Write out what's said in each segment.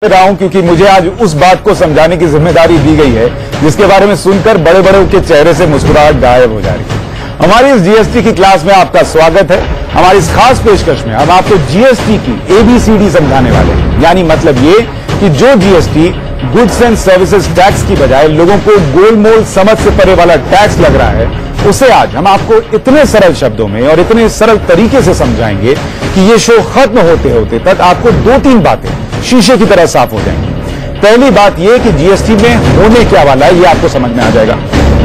रहा हूं क्योंकि मुझे आज उस बात को समझाने की जिम्मेदारी दी गई है जिसके बारे में सुनकर बड़े बड़े के चेहरे से मुस्कुराहट गायब हो जा रही है। हमारी इस जीएसटी की क्लास में आपका स्वागत है। हमारी इस खास पेशकश में हम आपको जीएसटी की एबीसीडी समझाने वाले हैं। यानी मतलब ये कि जो GST goods and services tax की बजाय लोगों को गोलमोल समझ से परे वाला टैक्स लग रहा है, उसे आज हम आपको इतने सरल शब्दों में और इतने सरल तरीके से समझाएंगे कि ये शो खत्म होते होते तक आपको दो तीन बातें शीशे की तरह साफ हो जाएंगी। पहली बात यह कि जीएसटी में होने क्या वाला है, यह आपको समझ में आ जाएगा।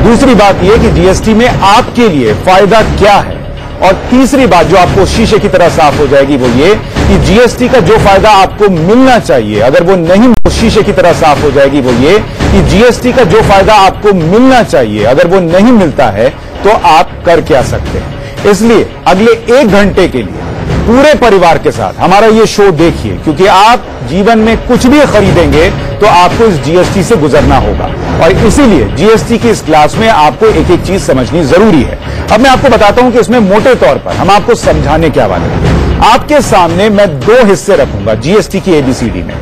दूसरी बात यह कि जीएसटी में आपके लिए फायदा क्या है, और तीसरी बात जो आपको शीशे की तरह साफ हो जाएगी वो ये कि जीएसटी का जो फायदा आपको मिलना चाहिए अगर वो नहीं, शीशे की तरह साफ हो जाएगी वो ये कि जीएसटी का जो फायदा आपको मिलना चाहिए अगर वो नहीं मिलता है तो आप कर क्या सकते हैं। इसलिए अगले 1 घंटे के लिए पूरे परिवार के साथ हमारा ये शो देखिए, क्योंकि आप जीवन में कुछ भी खरीदेंगे तो आपको इस जीएसटी से गुजरना होगा, और इसीलिए जीएसटी की इस क्लास में आपको एक एक चीज समझनी जरूरी है। अब मैं आपको बताता हूं कि इसमें मोटे तौर पर हम आपको समझाने क्या वाले हैं। आपके सामने मैं 2 हिस्से रखूंगा जीएसटी की एबीसीडी में।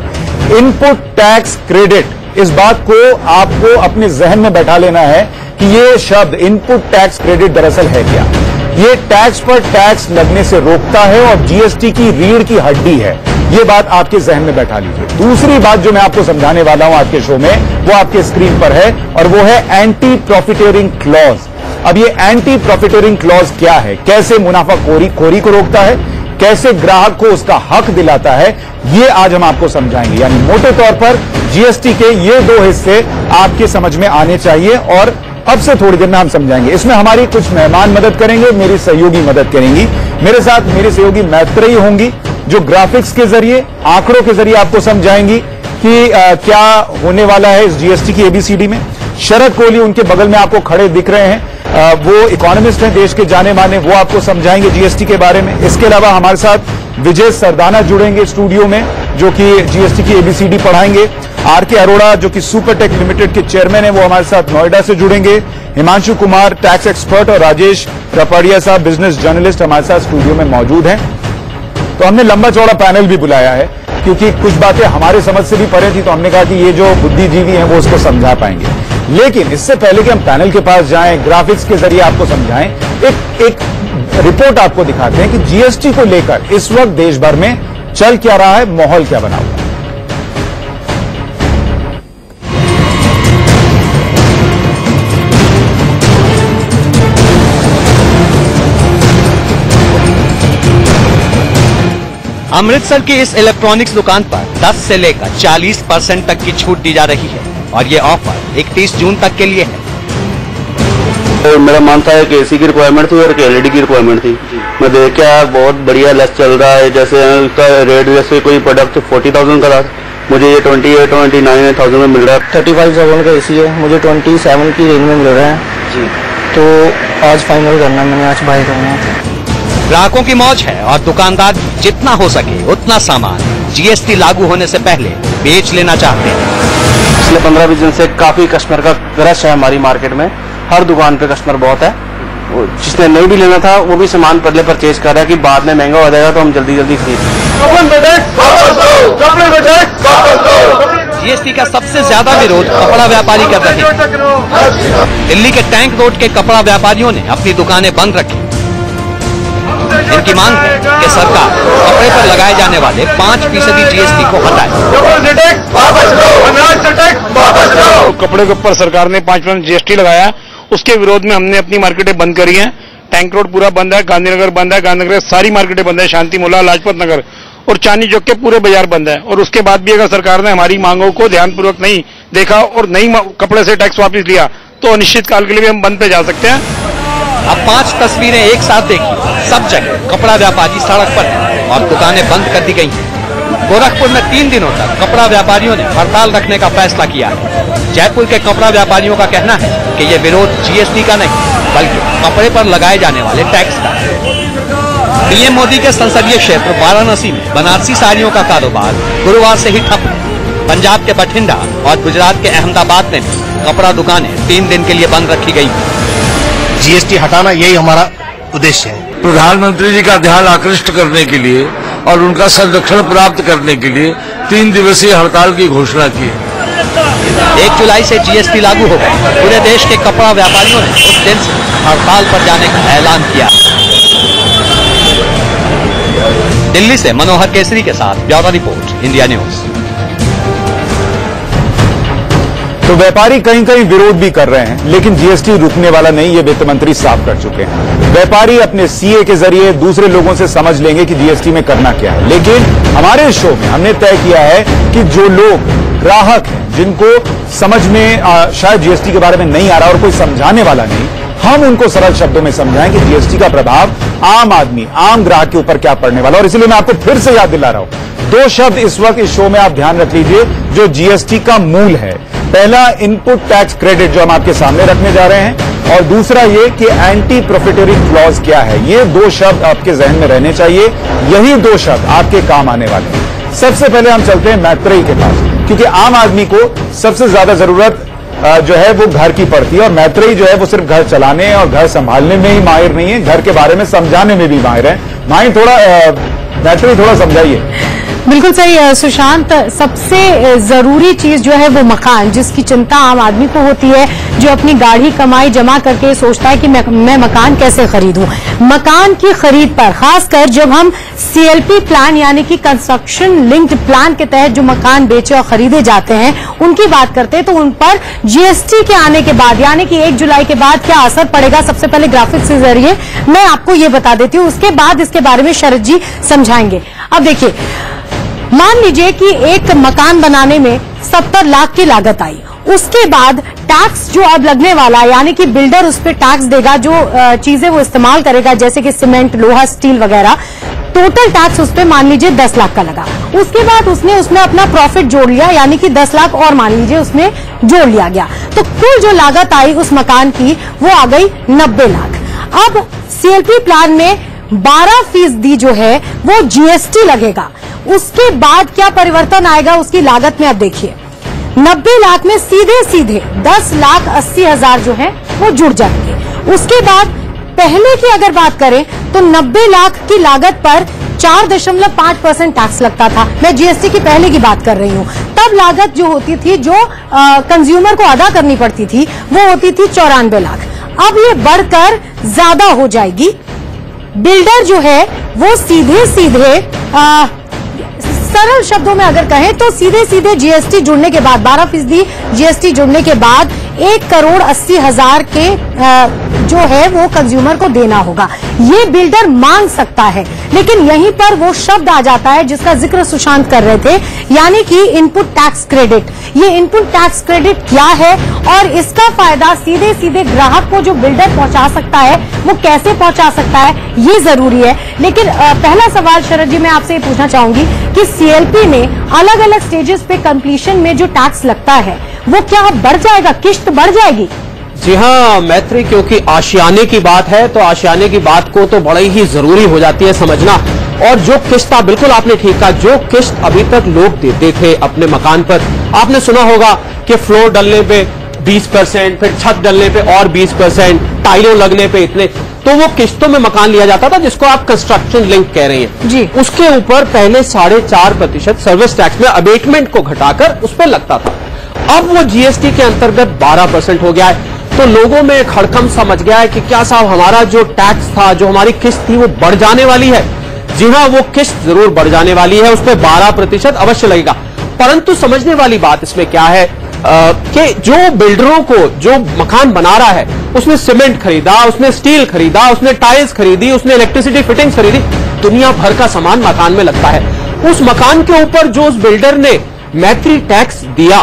इनपुट टैक्स क्रेडिट, इस बात को आपको अपने जहन में बैठा लेना है कि ये शब्द इनपुट टैक्स क्रेडिट दरअसल है क्या। ये टैक्स पर टैक्स लगने से रोकता है और जीएसटी की रीढ़ की हड्डी है। ये बात आपके जहन में बैठा लीजिए। दूसरी बात जो मैं आपको समझाने वाला हूं आज के शो में वो आपके स्क्रीन पर है, और वो है एंटी प्रॉफिटेरिंग क्लॉज। अब ये एंटी प्रॉफिटेरिंग क्लॉज क्या है, कैसे मुनाफाखोरी को रोकता है, कैसे ग्राहक को उसका हक दिलाता है, ये आज हम आपको समझाएंगे। यानी मोटे तौर पर जीएसटी के ये 2 हिस्से आपके समझ में आने चाहिए, और अब से थोड़ी देर में हम समझाएंगे। इसमें हमारी कुछ मेहमान मदद करेंगे, मेरी सहयोगी मदद करेंगी। मेरे साथ मेरी सहयोगी मैत्रेयी होंगी जो ग्राफिक्स के जरिए, आंकड़ों के जरिए आपको समझाएंगी कि क्या होने वाला है इस जीएसटी की एबीसीडी में। शरद कोहली उनके बगल में आपको खड़े दिख रहे हैं, वो इकोनॉमिस्ट हैं देश के जाने माने, वो आपको समझाएंगे जीएसटी के बारे में। इसके अलावा हमारे साथ विजय सरदाना जुड़ेंगे स्टूडियो में, जो कि जीएसटी की एबीसीडी पढ़ाएंगे। आरके अरोड़ा जो कि सुपरटेक लिमिटेड के चेयरमैन है, वो हमारे साथ नोएडा से जुड़ेंगे। हिमांशु कुमार टैक्स एक्सपर्ट और राजेश कपड़िया साहब बिजनेस जर्नलिस्ट हमारे साथ स्टूडियो में मौजूद हैं। तो हमने लंबा चौड़ा पैनल भी बुलाया है क्योंकि कुछ बातें हमारे समझ से भी परे थी, तो हमने कहा कि ये जो बुद्धिजीवी हैं वो उसको समझा पाएंगे। लेकिन इससे पहले कि हम पैनल के पास जाएं, ग्राफिक्स के जरिए आपको समझाएं, एक रिपोर्ट आपको दिखाते हैं कि जीएसटी को लेकर इस वक्त देश भर में चल क्या रहा है, माहौल क्या बना हुआ है। अमृतसर की इस इलेक्ट्रॉनिक्स दुकान पर 10 से लेकर 40% तक की छूट दी जा रही है, और ये ऑफर 31 जून तक के लिए है। तो मेरा मानता है कि एसी की रिक्वायरमेंट थी और एलईडी की रिक्वायरमेंट थी। मैं देख के आया, बहुत बढ़िया लेस चल रहा है। जैसे उसका रेट, जैसे कोई प्रोडक्ट 40,000 का था, मुझे ये 28-29,000 में मिल रहा है। 35,000 का एसी है, मुझे 27 की रेंज में मिल रहा है जी। तो आज फाइनल करना, मैंने आज बाय करना है। ग्राहकों की मौज है और दुकानदार जितना हो सके उतना सामान जीएसटी लागू होने से पहले बेच लेना चाहते हैं। पिछले 15-20 दिन से काफी कस्टमर का रश है हमारी मार्केट में। हर दुकान पे कस्टमर बहुत है। जिसने नहीं भी लेना था वो भी सामान पहले परचेज कर रहा है कि बाद में महंगा हो जाएगा तो हम जल्दी जल्दी खरीद। जीएसटी का सबसे ज्यादा विरोध कपड़ा व्यापारी कर रहे हैं। दिल्ली के टैंक रोड के कपड़ा व्यापारियों ने अपनी दुकानें बंद रखी। इनकी मांग है कि सरकार कपड़े पर लगाए जाने वाले 5% जीएसटी को हटाए। कपड़े के ऊपर सरकार ने 5% जीएसटी लगाया, उसके विरोध में हमने अपनी मार्केटें बंद करी हैं। टैंक रोड पूरा बंद है, गांधीनगर बंद है, गांधीनगर सारी मार्केटें बंद है, शांति मोहल्ला, लाजपत नगर और चांदनी चौक के पूरे बाजार बंद है। और उसके बाद भी अगर सरकार ने हमारी मांगों को ध्यानपूर्वक नहीं देखा और नहीं कपड़े से टैक्स वापस लिया तो अनिश्चित काल के लिए भी हम बंद पे जा सकते हैं। अब 5 तस्वीरें एक साथ देखिए। सब जगह कपड़ा व्यापारी सड़क पर है और दुकानें बंद कर दी गई हैं। गोरखपुर में 3 दिनों तक कपड़ा व्यापारियों ने हड़ताल रखने का फैसला किया है। जयपुर के कपड़ा व्यापारियों का कहना है कि ये विरोध जीएसटी का नहीं बल्कि कपड़े पर लगाए जाने वाले टैक्स का है। पीएम मोदी के संसदीय क्षेत्र वाराणसी में बनारसी साड़ियों का कारोबार गुरुवार से ही ठप है। पंजाब के बठिंडा और गुजरात के अहमदाबाद में भी कपड़ा दुकानें 3 दिन के लिए बंद रखी गई। जीएसटी हटाना यही हमारा उद्देश्य है। प्रधानमंत्री जी का ध्यान आकृष्ट करने के लिए और उनका संरक्षण प्राप्त करने के लिए 3 दिवसीय हड़ताल की घोषणा की है। 1 जुलाई से जीएसटी लागू होगा। पूरे देश के कपड़ा व्यापारियों ने उस दिन से हड़ताल पर जाने का ऐलान किया। दिल्ली से मनोहर केसरी के साथ ब्यूरो रिपोर्ट, इंडिया न्यूज। तो व्यापारी कहीं कहीं विरोध भी कर रहे हैं, लेकिन जीएसटी रुकने वाला नहीं, ये वित्त मंत्री साफ कर चुके हैं। व्यापारी अपने सीए के जरिए दूसरे लोगों से समझ लेंगे कि जीएसटी में करना क्या है, लेकिन हमारे शो में हमने तय किया है कि जो लोग ग्राहक हैं, जिनको समझ में शायद जीएसटी के बारे में नहीं आ रहा और कोई समझाने वाला नहीं, हम उनको सरल शब्दों में समझाएं कि जीएसटी का प्रभाव आम आदमी, आम ग्राहक के ऊपर क्या पड़ने वाला। और इसलिए मैं आपको फिर से याद दिला रहा हूं, 2 शब्द इस वक्त इस शो में आप ध्यान रख लीजिए जो जीएसटी का मूल है। पहला, इनपुट टैक्स क्रेडिट, जो हम आपके सामने रखने जा रहे हैं, और दूसरा ये कि एंटी प्रॉफिटरी क्लॉज क्या है। ये 2 शब्द आपके जहन में रहने चाहिए, यही 2 शब्द आपके काम आने वाले हैं। सबसे पहले हम चलते हैं मैत्रेयी के पास, क्योंकि आम आदमी को सबसे ज्यादा जरूरत जो है वो घर की पड़ती है, और मैत्रेयी जो है वो सिर्फ घर चलाने और घर संभालने में ही माहिर नहीं है, घर के बारे में समझाने में भी माहिर है। माहिर थोड़ा मैत्रेयी थोड़ा समझाइए। बिल्कुल सही सुशांत, सबसे जरूरी चीज जो है वो मकान, जिसकी चिंता आम आदमी को होती है, जो अपनी गाढ़ी कमाई जमा करके सोचता है कि मैं मकान कैसे खरीदूं। मकान की खरीद पर खासकर जब हम सीएलपी प्लान यानी कि कंस्ट्रक्शन लिंक्ड प्लान के तहत जो मकान बेचे और खरीदे जाते हैं उनकी बात करते हैं, तो उन पर जीएसटी के आने के बाद यानी कि 1 जुलाई के बाद क्या असर पड़ेगा, सबसे पहले ग्राफिक्स के जरिए मैं आपको ये बता देती हूँ, उसके बाद इसके बारे में शरद जी समझाएंगे। अब देखिए, मान लीजिए कि एक मकान बनाने में 70 लाख की लागत आई, उसके बाद टैक्स जो अब लगने वाला यानी कि बिल्डर उस पर टैक्स देगा, जो चीजें वो इस्तेमाल करेगा जैसे कि सीमेंट, लोहा, स्टील वगैरह, टोटल टैक्स उस पर मान लीजिए 10 लाख का लगा। उसके बाद उसने उसमें अपना प्रॉफिट जोड़ लिया यानी कि 10 लाख और मान लीजिए उसमें जोड़ लिया गया, तो कुल जो लागत आई उस मकान की वो आ गई 90 लाख। अब सीएलपी प्लान में 12% जो है वो जीएसटी लगेगा। उसके बाद क्या परिवर्तन आएगा उसकी लागत में, अब देखिए 90 लाख में सीधे सीधे 10,80,000 जो है वो जुड़ जाएंगे। उसके बाद पहले की अगर बात करें तो 90 लाख की लागत पर 4.5% टैक्स लगता था। मैं जीएसटी की पहले की बात कर रही हूँ। तब लागत जो होती थी, जो कंज्यूमर को अदा करनी पड़ती थी, वो होती थी 94 लाख। अब ये बढ़कर ज्यादा हो जाएगी। बिल्डर जो है वो सीधे सीधे सरल शब्दों में अगर कहें तो सीधे सीधे जीएसटी जुड़ने के बाद 12% जीएसटी जुड़ने के बाद 1,80,00,000 के जो है वो कंज्यूमर को देना होगा। ये बिल्डर मांग सकता है, लेकिन यहीं पर वो शब्द आ जाता है जिसका जिक्र सुशांत कर रहे थे, यानी कि इनपुट टैक्स क्रेडिट। ये इनपुट टैक्स क्रेडिट क्या है और इसका फायदा सीधे सीधे ग्राहक को जो बिल्डर पहुंचा सकता है वो कैसे पहुंचा सकता है, ये जरूरी है। लेकिन पहला सवाल शरद जी मैं आपसे ये पूछना चाहूंगी कि सीएलपी में अलग अलग स्टेजेस पे कंप्लीशन में जो टैक्स लगता है वो क्या बढ़ जाएगा, किश्त बढ़ जाएगी? जी हाँ मैत्री, क्योंकि आशियाने की बात है तो आशियाने की बात को तो बड़ी ही जरूरी हो जाती है समझना। और जो किस्त, बिल्कुल आपने ठीक कहा, जो किस्त अभी तक लोग देते थे अपने मकान पर, आपने सुना होगा कि फ्लोर डलने पे 20%, फिर छत डलने पे और 20%, टाइलों लगने पे इतने, तो वो किस्तों में मकान लिया जाता था जिसको आप कंस्ट्रक्शन लिंक कह रही हैं जी। उसके ऊपर पहले 4.5% सर्विस टैक्स में अबेटमेंट को घटाकर उस पर लगता था। अब वो जीएसटी के अंतर्गत 12% हो गया है, तो लोगों में एक हड़कंप समझ गया है कि क्या साहब हमारा जो टैक्स था, जो हमारी किस्त थी वो बढ़ जाने वाली है। जी हाँ, वो किस्त जरूर बढ़ जाने वाली है, उस पर 12% अवश्य लगेगा। परंतु समझने वाली बात इसमें क्या है कि जो बिल्डरों को जो मकान बना रहा है उसने सीमेंट खरीदा, उसने स्टील खरीदा, उसने टाइल्स खरीदी, उसने इलेक्ट्रिसिटी फिटिंग्स खरीदी, दुनिया भर का सामान मकान में लगता है। उस मकान के ऊपर जो उस बिल्डर ने मैत्री टैक्स दिया,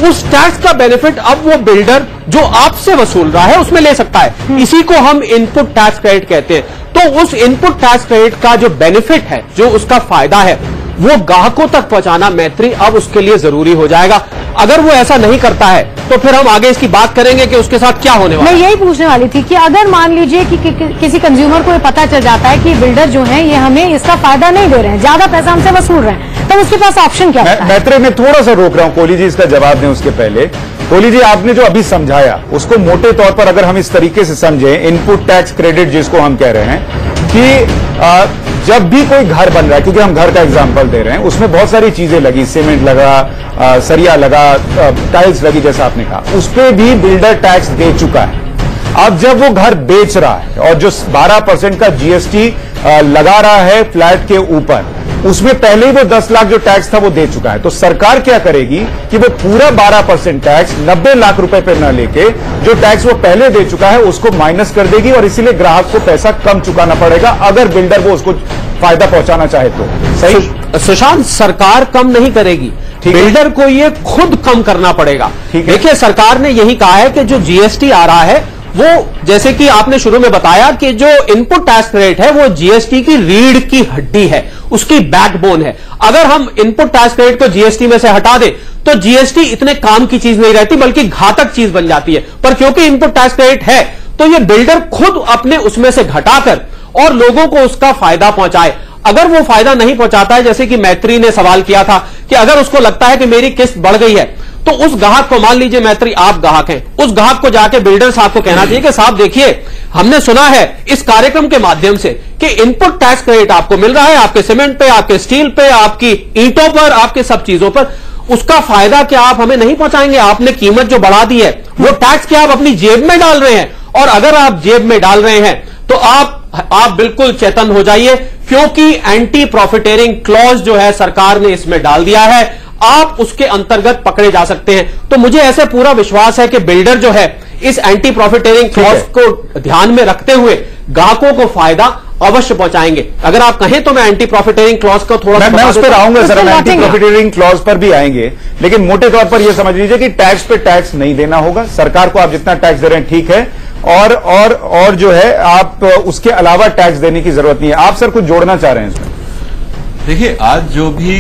उस टैक्स का बेनिफिट अब वो बिल्डर जो आपसे वसूल रहा है उसमें ले सकता है। इसी को हम इनपुट टैक्स क्रेडिट कहते हैं। तो उस इनपुट टैक्स क्रेडिट का जो बेनिफिट है, जो उसका फायदा है, वो ग्राहकों तक पहुंचाना मैत्री अब उसके लिए जरूरी हो जाएगा। अगर वो ऐसा नहीं करता है तो फिर हम आगे इसकी बात करेंगे कि उसके साथ क्या होने वाला है। मैं यही पूछने वाली थी कि अगर मान लीजिए कि किसी कंज्यूमर को ये पता चल जाता है कि बिल्डर जो है ये हमें इसका फायदा नहीं दे रहे हैं, ज्यादा पैसा हमसे वसूल रहे हैं, तो उसके पास ऑप्शन क्या है? मैत्री, मैं थोड़ा सा रोक रहा हूं, कोहली जी इसका जवाब दें उसके पहले। कोहली जी, आपने जो अभी समझाया उसको मोटे तौर पर अगर हम इस तरीके से समझें, इनपुट टैक्स क्रेडिट जिसको हम कह रहे हैं, कि जब भी कोई घर बन रहा है, क्योंकि हम घर का एग्जांपल दे रहे हैं, उसमें बहुत सारी चीजें लगी, सीमेंट लगा, सरिया लगा, टाइल्स लगी, जैसा आपने कहा, उस पर भी बिल्डर टैक्स दे चुका है। अब जब वो घर बेच रहा है और जो 12% का जीएसटी लगा रहा है फ्लैट के ऊपर, उसमें पहले ही वो 10 लाख जो टैक्स था वो दे चुका है। तो सरकार क्या करेगी कि वो पूरा 12% टैक्स 90 लाख रुपए पे न लेके जो टैक्स वो पहले दे चुका है उसको माइनस कर देगी, और इसीलिए ग्राहक को पैसा कम चुकाना पड़ेगा अगर बिल्डर वो उसको फायदा पहुंचाना चाहे तो। सही सुशांत, सरकार कम नहीं करेगी, बिल्डर को ये खुद कम करना पड़ेगा। देखिए, सरकार ने यही कहा है कि जो जीएसटी आ रहा है वो, जैसे कि आपने शुरू में बताया कि जो इनपुट टैक्स रेट है वो जीएसटी की रीढ़ की हड्डी है, उसकी बैकबोन है। अगर हम इनपुट टैक्स रेट को जीएसटी में से हटा दें तो जीएसटी इतने काम की चीज नहीं रहती, बल्कि घातक चीज बन जाती है। पर क्योंकि इनपुट टैक्स रेट है तो ये बिल्डर खुद अपने उसमें से घटाकर और लोगों को उसका फायदा पहुंचाए। अगर वो फायदा नहीं पहुंचाता है, जैसे कि मैत्री ने सवाल किया था कि अगर उसको लगता है कि मेरी किस्त बढ़ गई है, तो उस ग्राहक को, मान लीजिए मैत्री आप ग्राहक हैं, उस ग्राहक को जाके बिल्डर साहब को कहना चाहिए कि साहब देखिए, हमने सुना है इस कार्यक्रम के माध्यम से कि इनपुट टैक्स क्रेडिट आपको मिल रहा है, आपके सीमेंट पे, आपके स्टील पे, आपकी ईंटों पर, आपके सब चीजों पर, उसका फायदा क्या आप हमें नहीं पहुंचाएंगे? आपने कीमत जो बढ़ा दी है वो टैक्स क्या आप अपनी जेब में डाल रहे हैं? और अगर आप जेब में डाल रहे हैं तो आप बिल्कुल चेतन हो जाइए, क्योंकि एंटी प्रॉफिटेरिंग क्लॉज जो है सरकार ने इसमें डाल दिया है, आप उसके अंतर्गत पकड़े जा सकते हैं। तो मुझे ऐसे पूरा विश्वास है कि बिल्डर जो है इस एंटी प्रॉफिटेरिंग क्लॉज को ध्यान में रखते हुए ग्राहकों को फायदा अवश्य पहुंचाएंगे। अगर आप कहें तो मैं एंटी प्रॉफिटेरिंग क्लॉज को थोड़ा मैं उस पर आऊंगा सर, हम एंटी प्रॉफिटेरिंग क्लॉज पर भी आएंगे, लेकिन मोटे तौर पर यह समझ लीजिए कि टैक्स पे टैक्स नहीं देना होगा। सरकार को आप जितना टैक्स दे रहे हैं ठीक है, और जो है आप उसके अलावा टैक्स देने की जरूरत नहीं है। आप सर कुछ जोड़ना चाह रहे हैं इसमें? देखिए, आज जो भी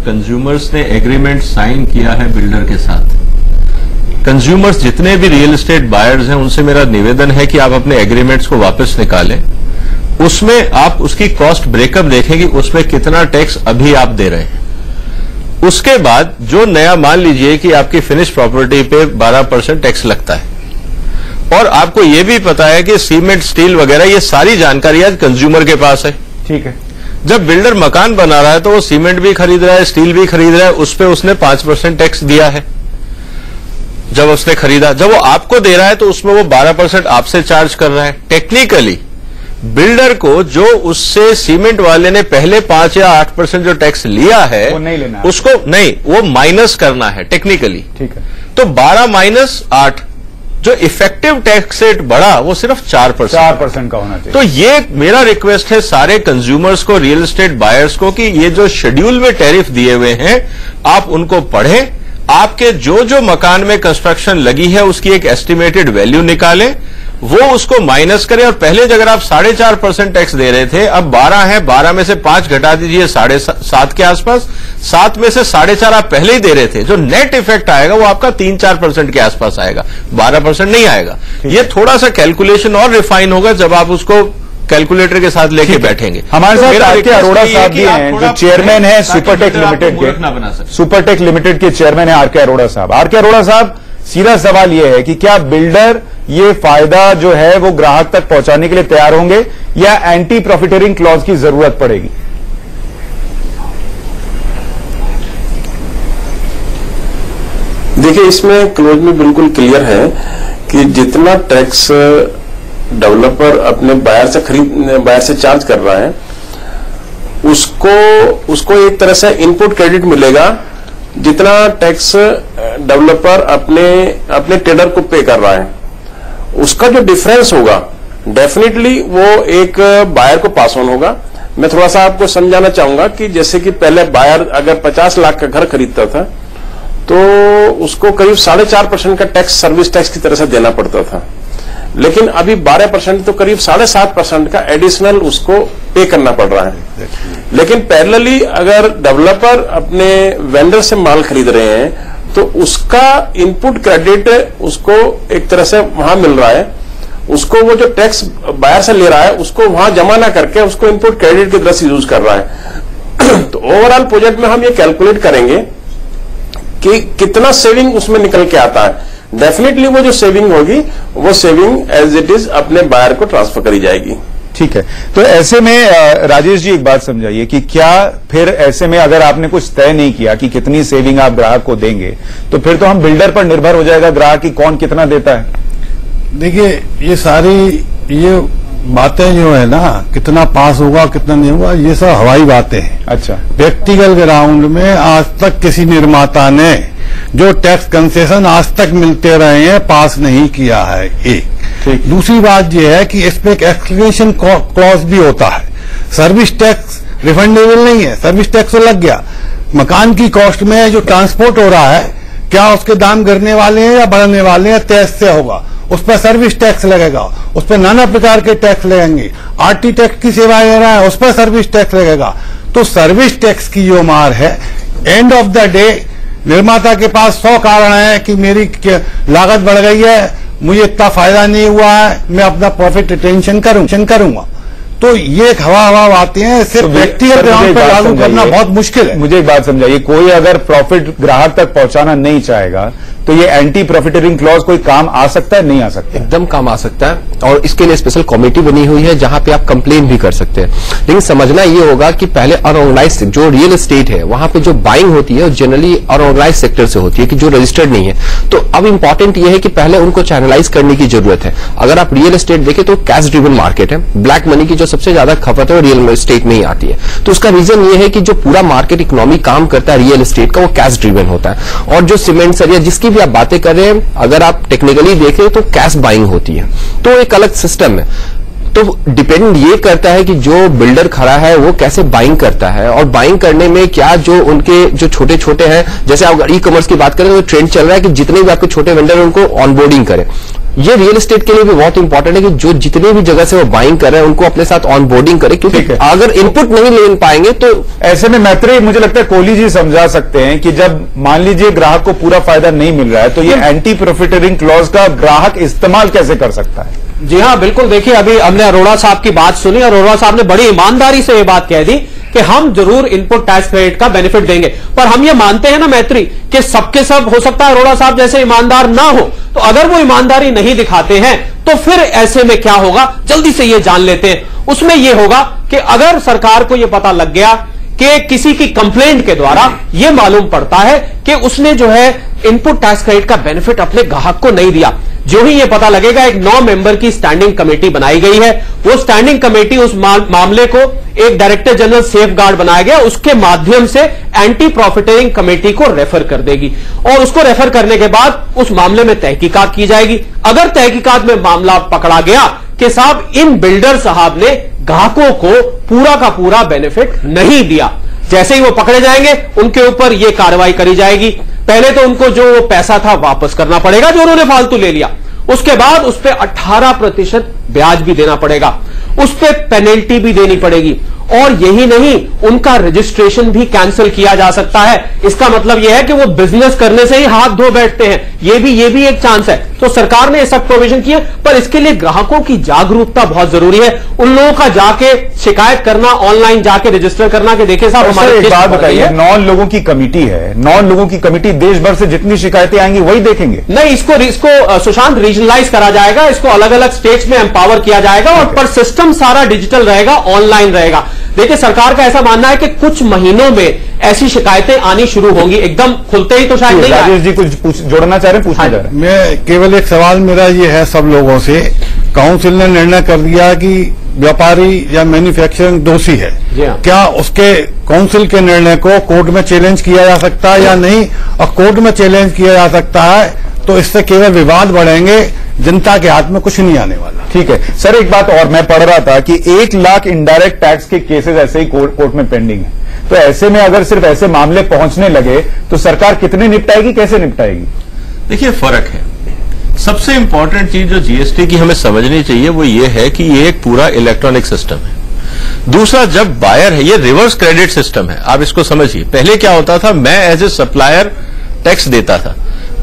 कंज्यूमर्स ने एग्रीमेंट साइन किया है बिल्डर के साथ, कंज्यूमर्स जितने भी रियल एस्टेट बायर्स हैं उनसे मेरा निवेदन है कि आप अपने एग्रीमेंट्स को वापस निकालें। उसमें आप उसकी कॉस्ट ब्रेकअप देखें कि उसमें कितना टैक्स अभी आप दे रहे हैं। उसके बाद जो नया, मान लीजिए कि आपकी फिनिश प्रॉपर्टी पे 12% टैक्स लगता है, और आपको यह भी पता है कि सीमेंट, स्टील वगैरह ये सारी जानकारी आज कंज्यूमर के पास है। ठीक है, जब बिल्डर मकान बना रहा है तो वो सीमेंट भी खरीद रहा है, स्टील भी खरीद रहा है, उस पर उसने 5% टैक्स दिया है जब उसने खरीदा। जब वो आपको दे रहा है तो उसमें वो 12% आपसे चार्ज कर रहा है। टेक्निकली बिल्डर को जो उससे सीमेंट वाले ने पहले 5 या 8% जो टैक्स लिया है वो नहीं लेना, उसको नहीं, वो माइनस करना है टेक्निकली। ठीक है, तो 12 माइनस 8 जो इफेक्टिव टैक्स रेट बढ़ा वो सिर्फ 4% का होना चाहिए। तो ये मेरा रिक्वेस्ट है सारे कंज्यूमर्स को, रियल एस्टेट बायर्स को, कि ये जो शेड्यूल में टैरिफ दिए हुए हैं आप उनको पढ़ें, आपके जो जो मकान में कंस्ट्रक्शन लगी है उसकी एक एस्टिमेटेड वैल्यू निकालें, वो उसको माइनस करें। और पहले अगर आप 4.5% टैक्स दे रहे थे, अब 12 है, 12 में से 5 घटा दीजिए 7.5 के आसपास, 7 में से 4.5 आप पहले ही दे रहे थे, जो नेट इफेक्ट आएगा वो आपका 3-4% के आसपास आएगा, 12% नहीं आएगा। ये थोड़ा सा कैलकुलेशन और रिफाइन होगा जब आप उसको कैलकुलेटर के साथ लेके बैठेंगे। हमारे साथ आर.के. अरोड़ा साहब भी हैं, जो चेयरमैन है सुपरटेक लिमिटेड के, सुपरटेक लिमिटेड के चेयरमैन है आर.के. अरोड़ा साहब। आर.के. अरोड़ा साहब, सीधा सवाल यह है कि क्या बिल्डर ये फायदा जो है वो ग्राहक तक पहुंचाने के लिए तैयार होंगे या एंटी प्रॉफिटेरिंग क्लॉज की जरूरत पड़ेगी? देखिए, इसमें क्लॉज में बिल्कुल क्लियर है कि जितना टैक्स डेवलपर अपने बायर से चार्ज कर रहा है उसको एक तरह से इनपुट क्रेडिट मिलेगा, जितना टैक्स डेवलपर अपने ट्रेडर को पे कर रहा है उसका जो डिफरेंस होगा डेफिनेटली वो एक बायर को पास ऑन होगा। मैं थोड़ा सा आपको समझाना चाहूंगा कि जैसे कि पहले बायर अगर 50 लाख का घर खरीदता था तो उसको करीब 4.5% का टैक्स सर्विस टैक्स की तरह से देना पड़ता था, लेकिन अभी 12% तो करीब 7.5% का एडिशनल उसको पे करना पड़ रहा है। लेकिन पैरेलली अगर डेवलपर अपने वेंडर से माल खरीद रहे हैं तो उसका इनपुट क्रेडिट उसको एक तरह से वहां मिल रहा है, उसको वो जो टैक्स बायर से ले रहा है उसको वहां जमा ना करके उसको इनपुट क्रेडिट की तरह से यूज कर रहा है। तो ओवरऑल प्रोजेक्ट में हम ये कैलकुलेट करेंगे कि कितना सेविंग उसमें निकल के आता है। डेफिनेटली वो जो सेविंग होगी वो सेविंग एज इट इज अपने बायर को ट्रांसफर करी जाएगी। ठीक है, तो ऐसे में राजेश जी एक बात समझाइए कि क्या फिर ऐसे में अगर आपने कुछ तय नहीं किया कि कितनी सेविंग आप ग्राहक को देंगे, तो फिर तो हम बिल्डर पर निर्भर हो जाएगा ग्राहक की कौन कितना देता है। देखिए, ये सारी ये बातें जो है ना, कितना पास होगा कितना नहीं होगा, ये सब हवाई बातें हैं। अच्छा, प्रैक्टिकल ग्राउंड में आज तक किसी निर्माता ने जो टैक्स कंसेशन आज तक मिलते रहे हैं पास नहीं किया है। एक दूसरी बात यह है कि इसमें एक एक्सक्लूशन क्लॉज भी होता है। सर्विस टैक्स रिफंडेबल नहीं है, सर्विस टैक्स तो लग गया। मकान की कॉस्ट में जो ट्रांसपोर्ट हो रहा है, क्या उसके दाम गिरने वाले हैं या बढ़ने वाले हैं, तय से होगा। उस पर सर्विस टैक्स लगेगा, उस पर नाना प्रकार के टैक्स लगेंगे। आरटी टैक्स की सेवा ले रहा है, उस पर सर्विस टैक्स लगेगा। तो सर्विस टैक्स की जो मार है, एंड ऑफ द डे निर्माता के पास 100 कारण है कि मेरी लागत बढ़ गई है, मुझे इतना फायदा नहीं हुआ है, मैं अपना प्रॉफिट रिटेंशन करूंगा। तो ये एक हवा बातें हैं, सिर्फ व्यक्तिगत ग्राउंड पर लागू करना बहुत मुश्किल है। मुझे एक बात समझाइए, कोई अगर प्रॉफिट ग्राहक तक पहुंचाना नहीं चाहेगा तो ये एंटी प्रॉफिटरिंग क्लॉज कोई काम आ सकता है, नहीं आ सकता? एकदम काम आ सकता है, और इसके लिए स्पेशल कमेटी बनी हुई है जहां पे आप कंप्लेन भी कर सकते हैं। लेकिन समझना ये होगा कि पहले अनऑर्गेनाइज जो रियल एस्टेट है वहां पे जो बाइंग होती है जनरली अनऑर्गेनाइज सेक्टर से होती है, कि जो रजिस्टर्ड नहीं है। तो अब इंपॉर्टेंट ये है कि पहले उनको चैनलाइज करने की जरूरत है। अगर आप रियल एस्टेट देखें तो कैश ड्रिवन मार्केट है, ब्लैक मनी की जो सबसे ज्यादा खपत है वो रियल एस्टेट में ही आती है। तो उसका रीजन ये है कि जो पूरा मार्केट इकोनॉमी काम करता है रियल एस्टेट का, वो कैश ड्रिवन होता है। और जो सीमेंट सरिया जिसकी भी आप बातें कर रहे हैं, अगर आप टेक्निकली देखें तो कैश बाइंग होती है, तो एक अलग सिस्टम है। तो डिपेंड ये करता है कि जो बिल्डर खड़ा है वो कैसे बाइंग करता है, और बाइंग करने में क्या जो उनके जो छोटे छोटे हैं, जैसे आप ई कॉमर्स की बात करें तो ट्रेंड चल रहा है कि जितने भी आपके छोटे वेंडर हैं उनको ऑनबोर्डिंग करें। ये रियल एस्टेट के लिए भी बहुत इंपॉर्टेंट है कि जो जितने भी जगह से वो बाइंग कर रहे हैं उनको अपने साथ ऑनबोर्डिंग करें, क्योंकि अगर इनपुट नहीं ले पाएंगे तो ऐसे में मैत्री, मुझे लगता है कोहली जी समझा सकते हैं कि जब मान लीजिए ग्राहक को पूरा फायदा नहीं मिल रहा है तो ये एंटी प्रॉफिटरिंग क्लॉज का ग्राहक इस्तेमाल कैसे कर सकता है। जी हाँ, बिल्कुल। देखिए, अभी हमने अरोड़ा साहब की बात सुनी, अरोड़ा साहब ने बड़ी ईमानदारी से ये बात कह दी कि हम जरूर इनपुट टैक्स क्रेडिट का बेनिफिट देंगे, पर हम ये मानते हैं ना मैत्री कि सबके सब हो सकता है अरोड़ा साहब जैसे ईमानदार ना हो। तो अगर वो ईमानदारी नहीं दिखाते हैं तो फिर ऐसे में क्या होगा, जल्दी से ये जान लेते हैं। उसमें यह होगा कि अगर सरकार को यह पता लग गया कि किसी की कंप्लेंट के द्वारा यह मालूम पड़ता है कि उसने जो है इनपुट टैक्स क्रेडिट का बेनिफिट अपने ग्राहक को नहीं दिया, जो ही ये पता लगेगा, एक 9 मेंबर की स्टैंडिंग कमेटी बनाई गई है। वो स्टैंडिंग कमेटी उस मामले को एक डायरेक्टर जनरल सेफ गार्ड बनाया गया, उसके माध्यम से एंटी प्रॉफिटरिंग कमेटी को रेफर कर देगी, और उसको रेफर करने के बाद उस मामले में तहकीकात की जाएगी। अगर तहकीकात में मामला पकड़ा गया कि साहब इन बिल्डर साहब ने ग्राहकों को पूरा का पूरा बेनिफिट नहीं दिया, जैसे ही वो पकड़े जाएंगे उनके ऊपर ये कार्रवाई करी जाएगी। पहले तो उनको जो पैसा था वापस करना पड़ेगा जो उन्होंने फालतू ले लिया, उसके बाद उस पर 18% ब्याज भी देना पड़ेगा, उस पर पेनल्टी भी देनी पड़ेगी, और यही नहीं, उनका रजिस्ट्रेशन भी कैंसिल किया जा सकता है। इसका मतलब यह है कि वो बिजनेस करने से ही हाथ धो बैठते हैं, ये भी एक चांस है। तो सरकार ने सब प्रोविजन किया, पर इसके लिए ग्राहकों की जागरूकता बहुत जरूरी है। उन लोगों का जाके शिकायत करना, ऑनलाइन जाके रजिस्टर करना कि देखिए साहब हमारे एक बात बताइए, 9 लोगों की कमेटी है, 9 लोगों की कमेटी देश भर से जितनी शिकायतें आएंगी वही देखेंगे? नहीं, इसको सुशांत रीजनलाइज करा जाएगा, इसको अलग अलग स्टेट्स में एम्पावर किया जाएगा, और पर सिस्टम सारा डिजिटल रहेगा, ऑनलाइन रहेगा। देखिए, सरकार का ऐसा मानना है कि कुछ महीनों में ऐसी शिकायतें आनी शुरू होंगी, एकदम खुलते ही तो शायद नहीं। राजेश जी कुछ जोड़ना चाह रहे हैं, पूछना चाह रहे हैं? मैं केवल एक सवाल मेरा ये है सब लोगों से, काउंसिल ने निर्णय कर दिया कि व्यापारी या मैन्युफैक्चरिंग दोषी है, क्या उसके काउंसिल के निर्णय को कोर्ट में चैलेंज किया जा सकता है या नहीं? और कोर्ट में चैलेंज किया जा सकता है तो इससे केवल विवाद बढ़ेंगे, जनता के हाथ में कुछ नहीं आने वाला। ठीक है सर, एक बात और मैं पढ़ रहा था कि 1 लाख इनडायरेक्ट टैक्स के केसेस ऐसे ही कोर्ट में पेंडिंग है। तो ऐसे में अगर सिर्फ ऐसे मामले पहुंचने लगे तो सरकार कितने निपटाएगी, कैसे निपटाएगी? देखिए, फर्क है। सबसे इंपॉर्टेंट चीज जो जीएसटी की हमें समझनी चाहिए वो ये है कि ये एक पूरा इलेक्ट्रॉनिक सिस्टम है। दूसरा, जब बायर है, ये रिवर्स क्रेडिट सिस्टम है, आप इसको समझिए। पहले क्या होता था, मैं एज ए सप्लायर टैक्स देता था,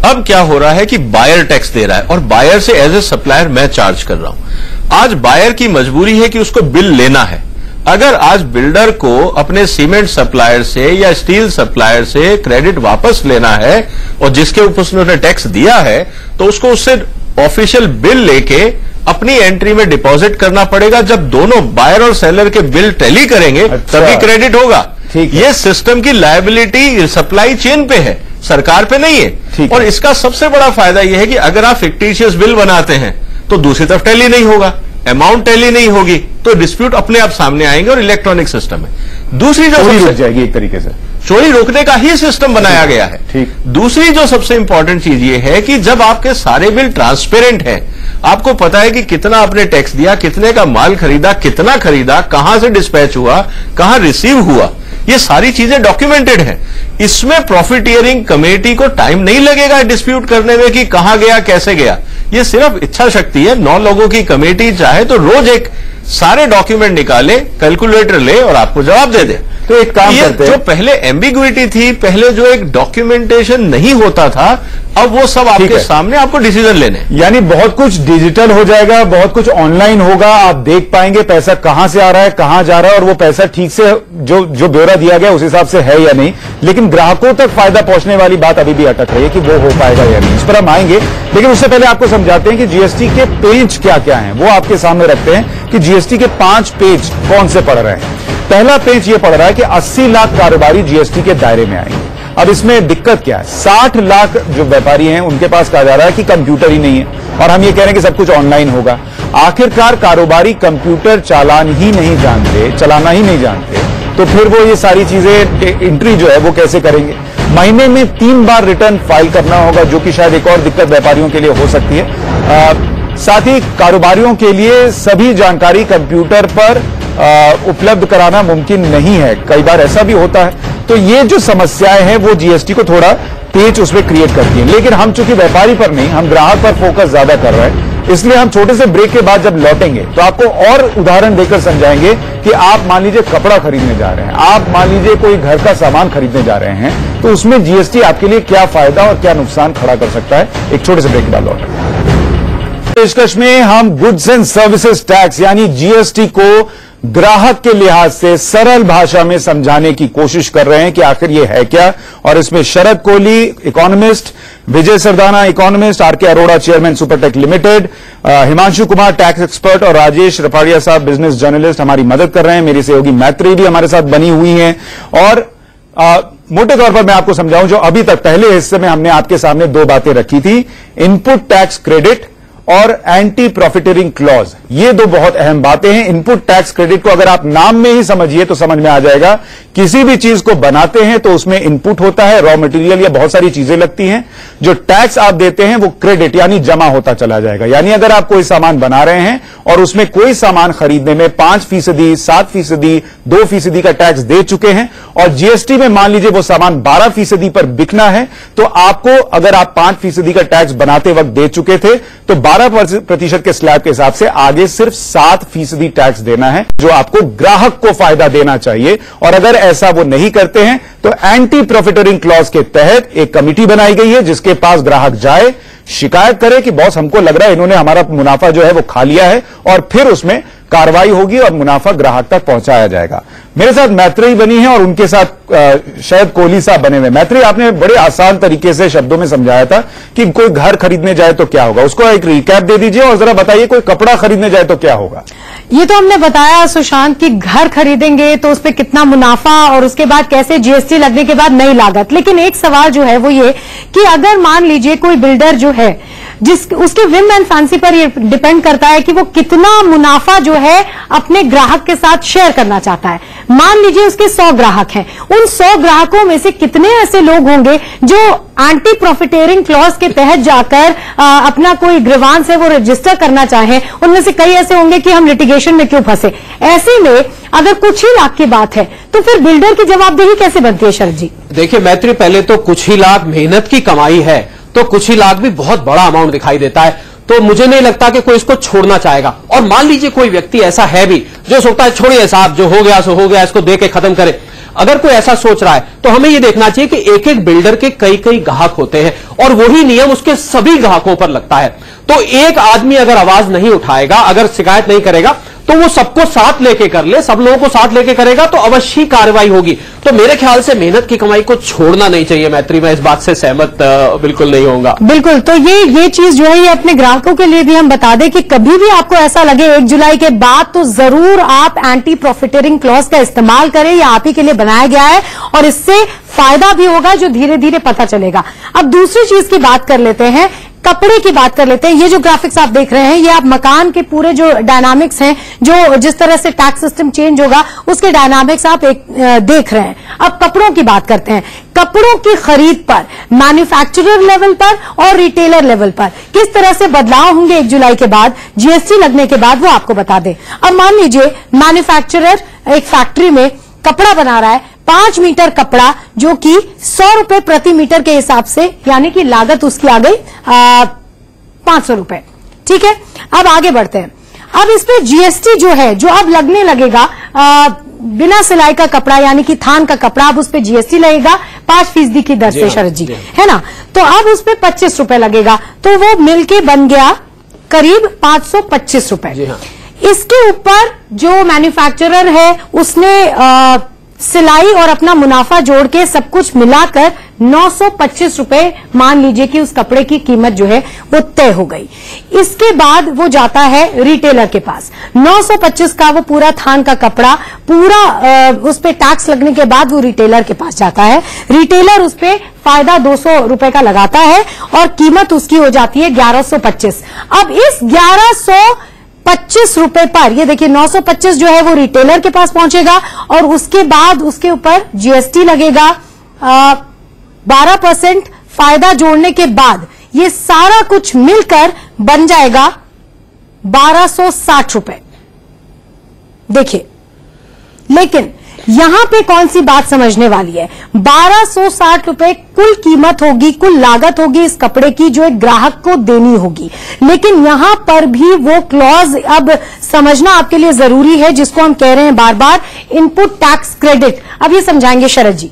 अब क्या हो रहा है कि बायर टैक्स दे रहा है, और बायर से एज ए सप्लायर मैं चार्ज कर रहा हूं। आज बायर की मजबूरी है कि उसको बिल लेना है। अगर आज बिल्डर को अपने सीमेंट सप्लायर से या स्टील सप्लायर से क्रेडिट वापस लेना है, और जिसके ऊपर उसने टैक्स दिया है, तो उसको उससे ऑफिशियल बिल लेके अपनी एंट्री में डिपॉजिट करना पड़ेगा। जब दोनों बायर और सेलर के बिल टैली करेंगे तभी क्रेडिट होगा। ये सिस्टम की लायबिलिटी सप्लाई चेन पे है, सरकार पे नहीं है। और इसका सबसे बड़ा फायदा यह है कि अगर आप फिक्टिशियस बिल बनाते हैं तो दूसरी तरफ टैली नहीं होगा, अमाउंट टैली नहीं होगी, तो डिस्प्यूट अपने आप सामने आएंगे और इलेक्ट्रॉनिक सिस्टम है। दूसरी जो चोरी रुक जाएगी, एक तरीके से चोरी रोकने का ही सिस्टम बनाया गया है। ठीक। दूसरी जो सबसे इंपॉर्टेंट चीज ये है कि जब आपके सारे बिल ट्रांसपेरेंट हैं, आपको पता है कि कितना आपने टैक्स दिया, कितने का माल खरीदा, कितना खरीदा, कहां से डिस्पैच हुआ, कहां रिसीव हुआ, ये सारी चीजें डॉक्यूमेंटेड हैं। इसमें प्रॉफिटियरिंग कमेटी को टाइम नहीं लगेगा डिस्प्यूट करने में कि कहां गया, कैसे गया। ये सिर्फ इच्छा शक्ति है। 9 लोगों की कमेटी चाहे तो रोज एक सारे डॉक्यूमेंट निकाले, कैलकुलेटर ले और आपको जवाब दे दे। तो एक काम करते हैं, जो पहले एम्बिग्विटी थी, पहले जो एक डॉक्यूमेंटेशन नहीं होता था, अब वो सब आपके सामने, आपको डिसीजन लेने। यानी बहुत कुछ डिजिटल हो जाएगा, बहुत कुछ ऑनलाइन होगा, आप देख पाएंगे पैसा कहां से आ रहा है, कहां जा रहा है, और वो पैसा ठीक से जो ब्यौरा दिया गया उस हिसाब से है या नहीं। लेकिन ग्राहकों तक फायदा पहुंचने वाली बात अभी भी अटक रही है कि वो हो पाएगा या नहीं, इस पर हम आएंगे। लेकिन उससे पहले आपको समझाते हैं कि जीएसटी के पेज क्या क्या हैं, वो आपके सामने रखते हैं कि जीएसटी के 5 पेज कौन से पढ़ रहे हैं। पहला पेज ये पढ़ रहा है कि 80 लाख कारोबारी जीएसटी के दायरे में आएंगे। अब इसमें दिक्कत क्या है, 60 लाख जो व्यापारी हैं उनके पास कहा जा रहा है कि कंप्यूटर ही नहीं है, और हम ये कह रहे हैं कि सब कुछ ऑनलाइन होगा। आखिरकार कारोबारी कंप्यूटर चलाना ही नहीं जानते, तो फिर वो ये सारी चीजें एंट्री जो है वो कैसे करेंगे। महीने में 3 बार रिटर्न फाइल करना होगा, जो कि शायद एक और दिक्कत व्यापारियों के लिए हो सकती है। साथ ही कारोबारियों के लिए सभी जानकारी कंप्यूटर पर उपलब्ध कराना मुमकिन नहीं है, कई बार ऐसा भी होता है। तो ये जो समस्याएं हैं वो जीएसटी को थोड़ा पेच उसमें क्रिएट करती है। लेकिन हम चूंकि व्यापारी पर नहीं, हम ग्राहक पर फोकस ज्यादा कर रहे हैं, इसलिए हम छोटे से ब्रेक के बाद जब लौटेंगे तो आपको और उदाहरण देकर समझाएंगे कि आप मान लीजिए कपड़ा खरीदने जा रहे हैं, आप मान लीजिए कोई घर का सामान खरीदने जा रहे हैं, तो उसमें जीएसटी आपके लिए क्या फायदा और क्या नुकसान खड़ा कर सकता है। एक छोटे से ब्रेक के बाद लौटेंगे। पेशकश में हम गुड्स एंड सर्विसेज टैक्स यानी जीएसटी को ग्राहक के लिहाज से सरल भाषा में समझाने की कोशिश कर रहे हैं कि आखिर ये है क्या। और इसमें Sharad Kohli economist, Vijay Sardana economist, RK Arora chairman Supertech limited, Himanshu Kumar tax expert और राजेश रपाड़िया साहब बिजनेस जर्नलिस्ट हमारी मदद कर रहे हैं। मेरी सहयोगी मैत्री भी हमारे साथ बनी हुई हैं। और मोटे तौर पर मैं आपको समझाऊं, जो अभी तक पहले हिस्से में हमने आपके सामने 2 बातें रखी थी, इनपुट टैक्स क्रेडिट और एंटी प्रॉफिटियरिंग क्लॉज, ये 2 बहुत अहम बातें हैं। इनपुट टैक्स क्रेडिट को अगर आप नाम में ही समझिए तो समझ में आ जाएगा। किसी भी चीज को बनाते हैं तो उसमें इनपुट होता है, रॉ मटेरियल या बहुत सारी चीजें लगती हैं। जो टैक्स आप देते हैं वो क्रेडिट यानी जमा होता चला जाएगा। यानी अगर आप कोई सामान बना रहे हैं और उसमें कोई सामान खरीदने में 5%, 7%, 2% का टैक्स दे चुके हैं और जीएसटी में मान लीजिए वो सामान 12% पर बिकना है, तो आपको अगर आप 5% का टैक्स बनाते वक्त दे चुके थे तो 12% के स्लैब के हिसाब से आगे सिर्फ 7% टैक्स देना है, जो आपको ग्राहक को फायदा देना चाहिए। और अगर ऐसा वो नहीं करते हैं तो एंटी प्रॉफिटियरिंग क्लॉज के तहत एक कमिटी बनाई गई है जिसके पास ग्राहक जाए, शिकायत करे कि बॉस हमको लग रहा है इन्होंने हमारा मुनाफा जो है वो खा लिया है, और फिर उसमें कार्रवाई होगी और मुनाफा ग्राहक तक पहुंचाया जाएगा। मेरे साथ मैत्री बनी है और उनके साथ शायद कोहली साहब बने हुए। मैत्री, आपने बड़े आसान तरीके से शब्दों में समझाया था कि कोई घर खरीदने जाए तो क्या होगा, उसको एक रिकैप दे दीजिए और जरा बताइए कोई कपड़ा खरीदने जाए तो क्या होगा। ये तो हमने बताया सुशांत कि घर खरीदेंगे तो उस पर कितना मुनाफा और उसके बाद कैसे जीएसटी लगने के बाद नई लागत। लेकिन एक सवाल जो है वो ये कि अगर मान लीजिए कोई बिल्डर जो है उसके विम एंड फैंसी पर ये डिपेंड करता है कि वो कितना मुनाफा जो है अपने ग्राहक के साथ शेयर करना चाहता है। मान लीजिए उसके 100 ग्राहक हैं, उन 100 ग्राहकों में से कितने ऐसे लोग होंगे जो एंटी प्रॉफिटियरिंग क्लॉज के तहत जाकर अपना कोई ग्रीवांस है वो रजिस्टर करना चाहें। उनमें से कई ऐसे होंगे कि हम लिटिगेशन में क्यों फंसे। ऐसे में अगर कुछ ही लाख की बात है तो फिर बिल्डर की जवाबदेही कैसे बनती है शरद जी? देखिए मैत्री, पहले तो कुछ ही लाख मेहनत की कमाई है तो कुछ ही लाख भी बहुत बड़ा अमाउंट दिखाई देता है, तो मुझे नहीं लगता कि कोई इसको छोड़ना चाहेगा। और मान लीजिए कोई व्यक्ति ऐसा है भी जो सोचता है छोड़िए साहब, जो हो गया सो हो गया, इसको दे के खत्म करें। अगर कोई ऐसा सोच रहा है तो हमें यह देखना चाहिए कि एक एक बिल्डर के कई कई ग्राहक होते हैं और वही नियम उसके सभी ग्राहकों पर लगता है। तो एक आदमी अगर आवाज नहीं उठाएगा, अगर शिकायत नहीं करेगा, तो वो सबको साथ लेके कर ले, सब लोगों को साथ लेके करेगा तो अवश्य ही कार्रवाई होगी। तो मेरे ख्याल से मेहनत की कमाई को छोड़ना नहीं चाहिए। मैत्री, मैं इस बात से सहमत बिल्कुल नहीं होऊंगा। बिल्कुल, तो ये चीज जो है ये अपने ग्राहकों के लिए भी हम बता दें कि कभी भी आपको ऐसा लगे 1 जुलाई के बाद, तो जरूर आप एंटी प्रॉफिटेरिंग क्लॉज का इस्तेमाल करें। ये आप ही के लिए बनाया गया है और इससे फायदा भी होगा जो धीरे धीरे पता चलेगा। अब दूसरी चीज की बात कर लेते हैं, कपड़े की बात कर लेते हैं। ये जो ग्राफिक्स आप देख रहे हैं, ये आप मकान के पूरे जो डायनामिक्स हैं, जो जिस तरह से टैक्स सिस्टम चेंज होगा उसके डायनामिक्स आप देख रहे हैं। अब कपड़ों की बात करते हैं। कपड़ों की खरीद पर मैन्युफैक्चरर लेवल पर और रिटेलर लेवल पर किस तरह से बदलाव होंगे 1 जुलाई के बाद, जीएसटी लगने के बाद, वो आपको बता दें। अब मान लीजिए मैन्युफैक्चरर एक फैक्ट्री में कपड़ा बना रहा है, 5 मीटर कपड़ा, जो कि 100 रुपए प्रति मीटर के हिसाब से, यानी कि लागत उसकी आ गई 500 रुपए। ठीक है, अब आगे बढ़ते हैं। अब इस पे जीएसटी जो है, जो अब लगने लगेगा, बिना सिलाई का कपड़ा यानी कि थान का कपड़ा, अब उस पे जीएसटी लगेगा 5% की दर से, शरद जी, है ना। तो अब उस पे 25 रुपए लगेगा, तो वो मिलके बन गया करीब 525 रुपए। इसके ऊपर जो मैन्युफैक्चरर है उसने सिलाई और अपना मुनाफा जोड़ के सब कुछ मिलाकर 925 रुपए मान लीजिए कि उस कपड़े की कीमत जो है वो तय हो गई। इसके बाद वो जाता है रिटेलर के पास। 925 का वो पूरा थान का कपड़ा पूरा उस पे टैक्स लगने के बाद वो रिटेलर के पास जाता है। रिटेलर उस पे फायदा 200 रुपए का लगाता है और कीमत उसकी हो जाती है 1125। अब इस 1125 रुपए पर, ये देखिए 925 जो है वो रिटेलर के पास पहुंचेगा और उसके बाद उसके ऊपर जीएसटी लगेगा 12% फायदा जोड़ने के बाद ये सारा कुछ मिलकर बन जाएगा 1260 रुपए। देखिए, लेकिन यहां पे कौन सी बात समझने वाली है, 1260 रुपए कुल कीमत होगी, कुल लागत होगी इस कपड़े की जो एक ग्राहक को देनी होगी। लेकिन यहां पर भी वो क्लॉज अब समझना आपके लिए जरूरी है, जिसको हम कह रहे हैं बार बार, इनपुट टैक्स क्रेडिट। अब ये समझाएंगे शरद जी।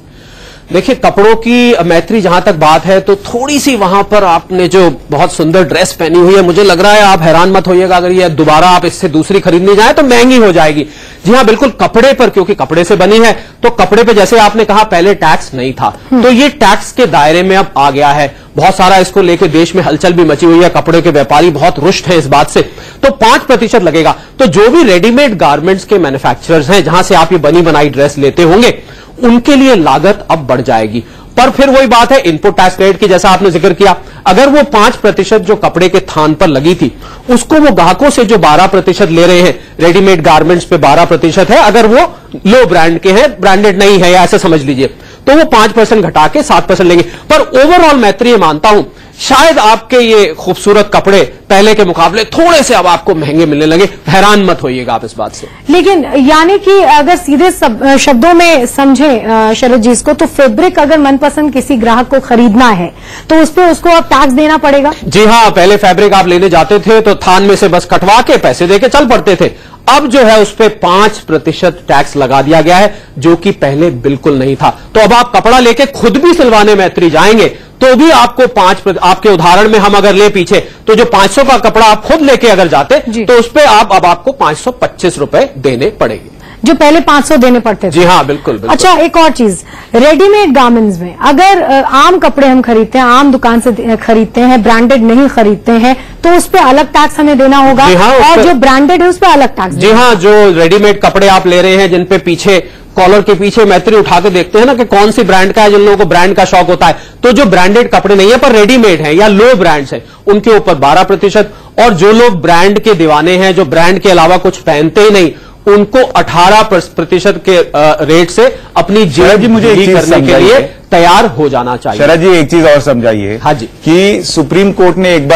देखिए, कपड़ों की मैत्री जहां तक बात है तो थोड़ी सी वहां पर आपने जो बहुत सुंदर ड्रेस पहनी हुई है, मुझे लग रहा है आप हैरान मत होइएगा अगर ये दोबारा आप इससे दूसरी खरीदने जाए तो महंगी हो जाएगी। जी हाँ, बिल्कुल, कपड़े पर, क्योंकि कपड़े से बनी है तो कपड़े पे जैसे आपने कहा पहले टैक्स नहीं था, तो ये टैक्स के दायरे में अब आ गया है। बहुत सारा इसको लेकर देश में हलचल भी मची हुई है, कपड़े के व्यापारी बहुत रुष्ट हैं इस बात से। तो 5% लगेगा। तो जो भी रेडीमेड गारमेंट्स के मैन्युफैक्चरर्स हैं, जहां से आप ये बनी बनाई ड्रेस लेते होंगे, उनके लिए लागत अब बढ़ जाएगी। पर फिर वही बात है इनपुट टैक्स क्रेडिट की, जैसा आपने जिक्र किया। अगर वो 5% जो कपड़े के थान पर लगी थी, उसको वो ग्राहकों से जो 12% ले रहे हैं, रेडीमेड गारमेंट्स पे 12% है, अगर वो लो ब्रांड के हैं, ब्रांडेड नहीं है, या ऐसे समझ लीजिए, तो वो 5% घटा के 7% लेंगे। पर ओवरऑल मैं तो ये मानता हूं, शायद आपके ये खूबसूरत कपड़े पहले के मुकाबले थोड़े से अब आपको महंगे मिलने लगे। हैरान मत होइएगा आप इस बात से। लेकिन यानी कि अगर सीधे शब्दों में समझे शरद जी इसको, तो फैब्रिक अगर मनपसंद किसी ग्राहक को खरीदना है तो उस पर उसको अब टैक्स देना पड़ेगा। जी हाँ, पहले फैब्रिक आप लेने जाते थे तो थान में से बस कटवा के पैसे देके चल पड़ते थे। अब जो है उस पे 5% टैक्स लगा दिया गया है, जो कि पहले बिल्कुल नहीं था। तो अब आप कपड़ा लेके खुद भी सिलवाने मैत्री जाएंगे तो भी आपको 5%, आपके उदाहरण में हम अगर ले पीछे, तो जो 500 का कपड़ा आप खुद लेके अगर जाते तो उस पे अब आपको 525 रुपए देने पड़ेंगे, जो पहले 500 देने पड़ते थे। जी हाँ, बिल्कुल, बिल्कुल। अच्छा, एक और चीज, रेडीमेड गारमेंट्स में अगर आम कपड़े हम खरीदते हैं, आम दुकान से खरीदते हैं, ब्रांडेड नहीं खरीदते हैं, तो उस पर अलग टैक्स हमें देना होगा। हाँ, और जो ब्रांडेड है उस पर अलग टैक्स। जी हाँ, जो रेडीमेड कपड़े आप ले रहे हैं, जिन पे पीछे कॉलर के पीछे मैत्री उठा के देखते हैं ना कि कौन सी ब्रांड का है, जिन लोगों को ब्रांड का शौक होता है, तो जो ब्रांडेड कपड़े नहीं है पर रेडीमेड है या लो ब्रांड्स हैं, उनके ऊपर 12%। और जो लोग ब्रांड के दीवाने हैं, जो ब्रांड के अलावा कुछ पहनते ही नहीं, उनको 18% के रेट से अपनी जेब मुझे करने के लिए तैयार हो जाना चाहिए। शरद जी, एक चीज और समझाइए। हाँ जी। कि सुप्रीम कोर्ट ने एक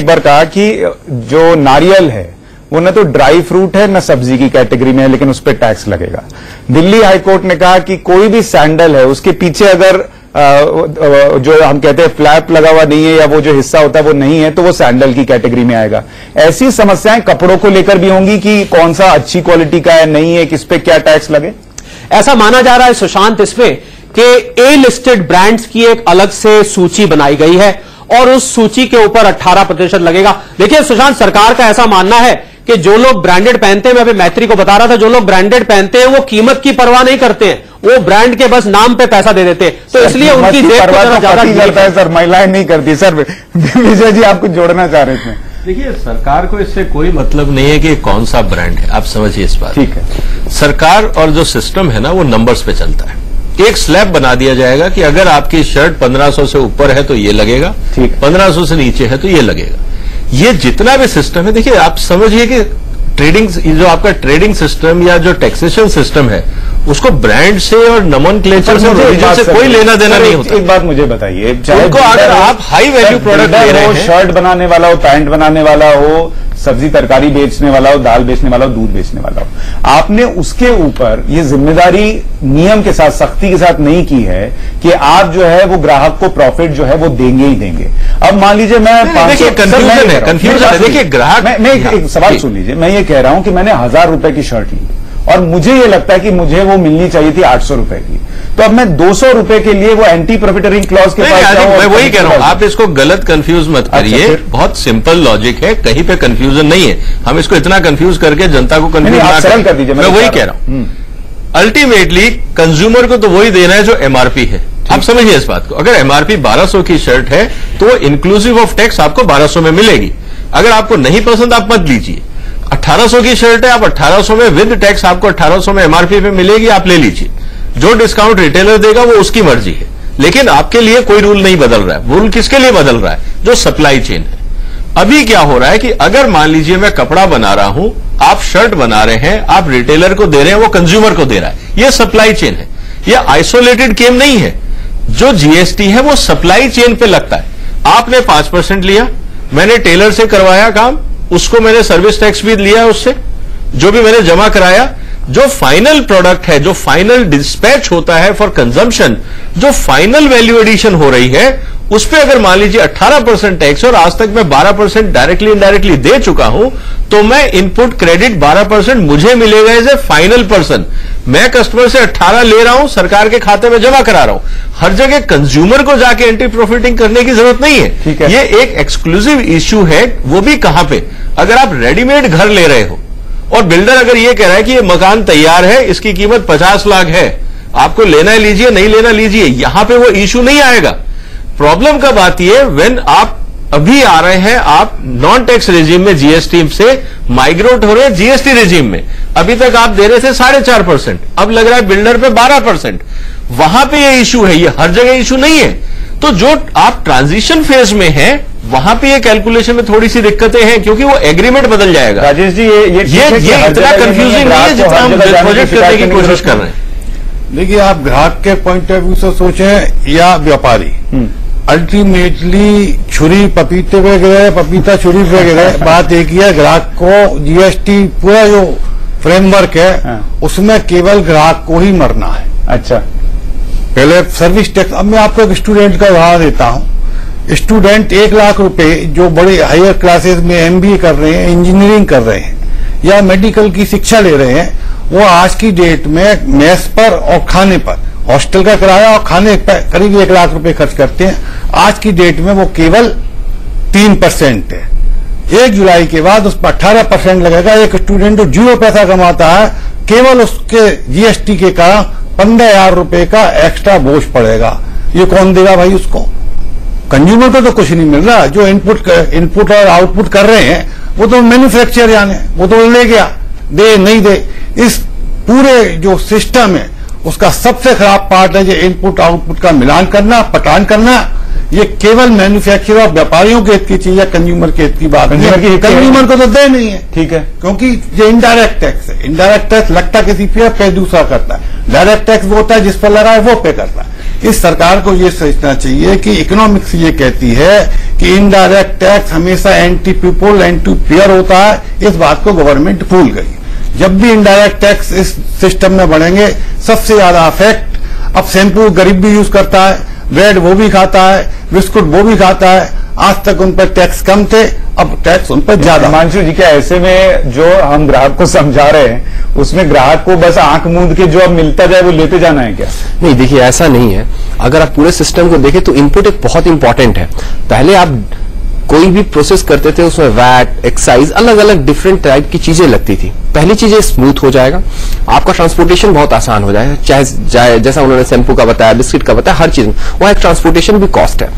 बार कहा कि जो नारियल है वो न तो ड्राई फ्रूट है न सब्जी की कैटेगरी में है, लेकिन उस पर टैक्स लगेगा। दिल्ली हाईकोर्ट ने कहा कि कोई भी सैंडल है, उसके पीछे अगर जो हम कहते हैं फ्लैप लगा हुआ नहीं है या वो जो हिस्सा होता है वो नहीं है, तो वो सैंडल की कैटेगरी में आएगा। ऐसी समस्याएं कपड़ों को लेकर भी होंगी कि कौन सा अच्छी क्वालिटी का है, नहीं है, किस पे क्या टैक्स लगे। ऐसा माना जा रहा है सुशांत इसमें कि ए लिस्टेड ब्रांड्स की एक अलग से सूची बनाई गई है और उस सूची के ऊपर 18% लगेगा। देखिए सुशांत, सरकार का ऐसा मानना है कि जो लोग ब्रांडेड पहनते हैं, मैं अभी मैत्री को बता रहा था, जो लोग ब्रांडेड पहनते हैं वो कीमत की परवाह नहीं करते हैं, वो ब्रांड के बस नाम पे पैसा दे देते हैं, तो इसलिए उनकी जेब को जरा ज्यादा करता है सर, महिलाएं नहीं करती। सर विजय जी, आप कुछ जोड़ना चाह रहे थे? देखिए, सरकार को इससे कोई मतलब नहीं है कि कौन सा ब्रांड है, आप समझिए इस बात। ठीक है, सरकार और जो सिस्टम है ना, वो नंबर्स पे चलता है। एक स्लैब बना दिया जाएगा कि अगर आपकी शर्ट 1500 से ऊपर है तो ये लगेगा, 1500 से नीचे है तो ये लगेगा। ये जितना भी सिस्टम है, देखिए आप समझिए कि ट्रेडिंग, जो आपका ट्रेडिंग सिस्टम या जो टैक्सेशन सिस्टम है, उसको ब्रांड से और नोमेनक्लेचर से, ओरिजिन से कोई लेना देना नहीं होता। एक बात मुझे बताइए, उनको अगर आप हाई वैल्यू प्रोडक्ट दे रहे हैं, शर्ट बनाने वाला हो, पैंट बनाने वाला हो, सब्जी तरकारी बेचने वाला हो, दाल बेचने वाला हो, दूध बेचने वाला हो, आपने उसके ऊपर ये जिम्मेदारी नियम के साथ, सख्ती के साथ नहीं की है कि आप जो है वो ग्राहक को प्रॉफिट जो है वो देंगे ही देंगे। अब मान लीजिए मैं देखिए कंफ्यूजन है, देखिए ग्राहक, मैं एक सवाल सुन लीजिए, मैं ये कह रहा हूं कि मैंने 1000 रुपए की शर्ट ली और मुझे ये लगता है कि मुझे वो मिलनी चाहिए थी 800 रुपए की, तो अब मैं 200 रुपए के लिए वो एंटी प्रॉफिटरिंग क्लॉज के पास जाऊं? मैं वही कह रहा हूं, आप इसको गलत कंफ्यूज मत करिए। बहुत सिंपल लॉजिक है, कहीं पे कंफ्यूजन नहीं है। हम इसको इतना कंफ्यूज करके जनता को कंफ्यूज ना सरल कर दीजिए। मैं वही कह रहा हूं, अल्टीमेटली कंज्यूमर को तो वही देना है जो एमआरपी है। आप समझिए इस बात को, अगर एमआरपी 1200 की शर्ट है तो वो इंक्लूसिव ऑफ टैक्स आपको 1200 में मिलेगी। अगर आपको नहीं पसंद, आप मत लीजिए। 1800 की शर्ट है, आप 1800 में विद टैक्स आपको 1800 में एमआरपी पे मिलेगी, आप ले लीजिए। जो डिस्काउंट रिटेलर देगा वो उसकी मर्जी है, लेकिन आपके लिए कोई रूल नहीं बदल रहा है। रूल किसके लिए बदल रहा है? जो सप्लाई चेन है। अभी क्या हो रहा है कि अगर मान लीजिए मैं कपड़ा बना रहा हूं, आप शर्ट बना रहे हैं, आप रिटेलर को दे रहे हैं, वो कंज्यूमर को दे रहा है, ये सप्लाई चेन है। ये आइसोलेटेड गेम नहीं है। जो जीएसटी है वो सप्लाई चेन पे लगता है। आपने 5% लिया, मैंने टेलर से करवाया काम, उसको मैंने सर्विस टैक्स भी लिया उससे, जो भी मैंने जमा कराया, जो फाइनल प्रोडक्ट है, जो फाइनल डिस्पैच होता है फॉर कंजम्पशन, जो फाइनल वैल्यू एडिशन हो रही है, उस पे अगर मान लीजिए 18% टैक्स और आज तक मैं 12% डायरेक्टली इनडायरेक्टली दे चुका हूं, तो मैं इनपुट क्रेडिट 12% मुझे मिलेगा एज ए फाइनल पर्सन। मैं कस्टमर से 18 ले रहा हूं, सरकार के खाते में जमा करा रहा हूं। हर जगह कंज्यूमर को जाके एंटी प्रॉफिटिंग करने की जरूरत नहीं है। ये एक एक्सक्लूसिव इश्यू है, वो भी कहां पे? अगर आप रेडीमेड घर ले रहे हो और बिल्डर अगर ये कह रहा है कि ये मकान तैयार है, इसकी कीमत 50 लाख है, आपको लेना है लीजिए, नहीं लेना लीजिए, यहां पे वो इश्यू नहीं आएगा। प्रॉब्लम कब आती है? व्हेन आप अभी आ रहे हैं, आप नॉन टैक्स रेजिम में जीएसटी से माइग्रेट हो रहे हैं जीएसटी रेजिम में। अभी तक आप दे रहे थे 4.5%, अब लग रहा है बिल्डर पे 12%। वहां पे ये इश्यू है, ये हर जगह इश्यू नहीं है। तो जो आप ट्रांजिशन फेज में हैं, वहां पे ये कैलकुलेशन में थोड़ी सी दिक्कतें हैं, क्योंकि वो एग्रीमेंट बदल जाएगा। राजेश जी, ये इतना कंफ्यूजिंग नहीं है जितना हम प्रोजेक्ट करने की कोशिश कर रहे हैं। देखिए, आप ग्राहक के पॉइंट ऑफ व्यू से सोचें या व्यापारी, अल्टीमेटली छुरी पपीते पे गिरे, पपीता छुरी पे गिरे, बात एक ही है, ग्राहक को जीएसटी पूरा जो फ्रेमवर्क है उसमें केवल ग्राहक को ही मरना है। अच्छा, पहले सर्विस टैक्स। अब मैं आपको एक स्टूडेंट का उदाहरण देता हूं। स्टूडेंट 1 लाख रुपए जो बड़े हायर क्लासेस में एमबीए कर रहे हैं, इंजीनियरिंग कर रहे हैं या मेडिकल की शिक्षा ले रहे हैं, वो आज की डेट में मेस पर और खाने पर, हॉस्टल का किराया और खाने पर करीब 1 लाख रुपए खर्च करते हैं। आज की डेट में वो केवल 3% है। 1 जुलाई के बाद उस पर 18% लगेगा। एक स्टूडेंट जो 0 पैसा कमाता है, केवल उसके जीएसटी के कारण 15,000 रुपए का एक्स्ट्रा बोझ पड़ेगा। ये कौन देगा भाई उसको? कंज्यूमर को तो कुछ नहीं मिल रहा। जो इनपुट और आउटपुट कर रहे हैं वो तो मैन्युफैक्चर जाने, वो तो ले गया, दे नहीं दे। इस पूरे जो सिस्टम है उसका सबसे खराब पार्ट है जो इनपुट आउटपुट का मिलान करना, पटान करना। ये केवल मैन्युफैक्चरर और व्यापारियों के हित की चीज है, कंज्यूमर के हित की बात नहीं है। कंज्यूमर को तो दे नहीं है, ठीक है, क्योंकि ये इनडायरेक्ट टैक्स है। इनडायरेक्ट टैक्स लगता किसी पे दूसरा करता है। डायरेक्ट टैक्स वो होता है जिस पर लगा है वो पे करता है। इस सरकार को ये सोचना चाहिए कि इकोनॉमिक्स ये कहती है कि इनडायरेक्ट टैक्स हमेशा एंटी पीपुल, एंटी पेयर होता है। इस बात को गवर्नमेंट भूल गई। जब भी इनडायरेक्ट टैक्स इस सिस्टम में बढ़ेंगे, सबसे ज्यादा अफेक्ट, अब शैम्पू गरीब भी यूज करता है, ब्रेड वो भी खाता है, बिस्कुट वो भी खाता है। आज तक उन पर टैक्स कम थे, अब टैक्स उन पर ज्यादा। हिमांशु जी, क्या ऐसे में जो हम ग्राहक को समझा रहे हैं उसमें ग्राहक को बस आंख मूंद के जो अब मिलता जाए वो लेते जाना है क्या? नहीं, देखिए ऐसा नहीं है। अगर आप पूरे सिस्टम को देखें तो इनपुट एक बहुत इंपॉर्टेंट है। पहले आप कोई भी प्रोसेस करते थे उसमें वैट, एक्साइज, अलग अलग डिफरेंट टाइप की चीजें लगती थी। पहली चीजें स्मूथ हो जाएगा, आपका ट्रांसपोर्टेशन बहुत आसान हो जाएगा, चाहे जैसा उन्होंने शैम्पू का बताया, बिस्किट का बताया, हर चीज में वहां एक ट्रांसपोर्टेशन भी कॉस्ट है।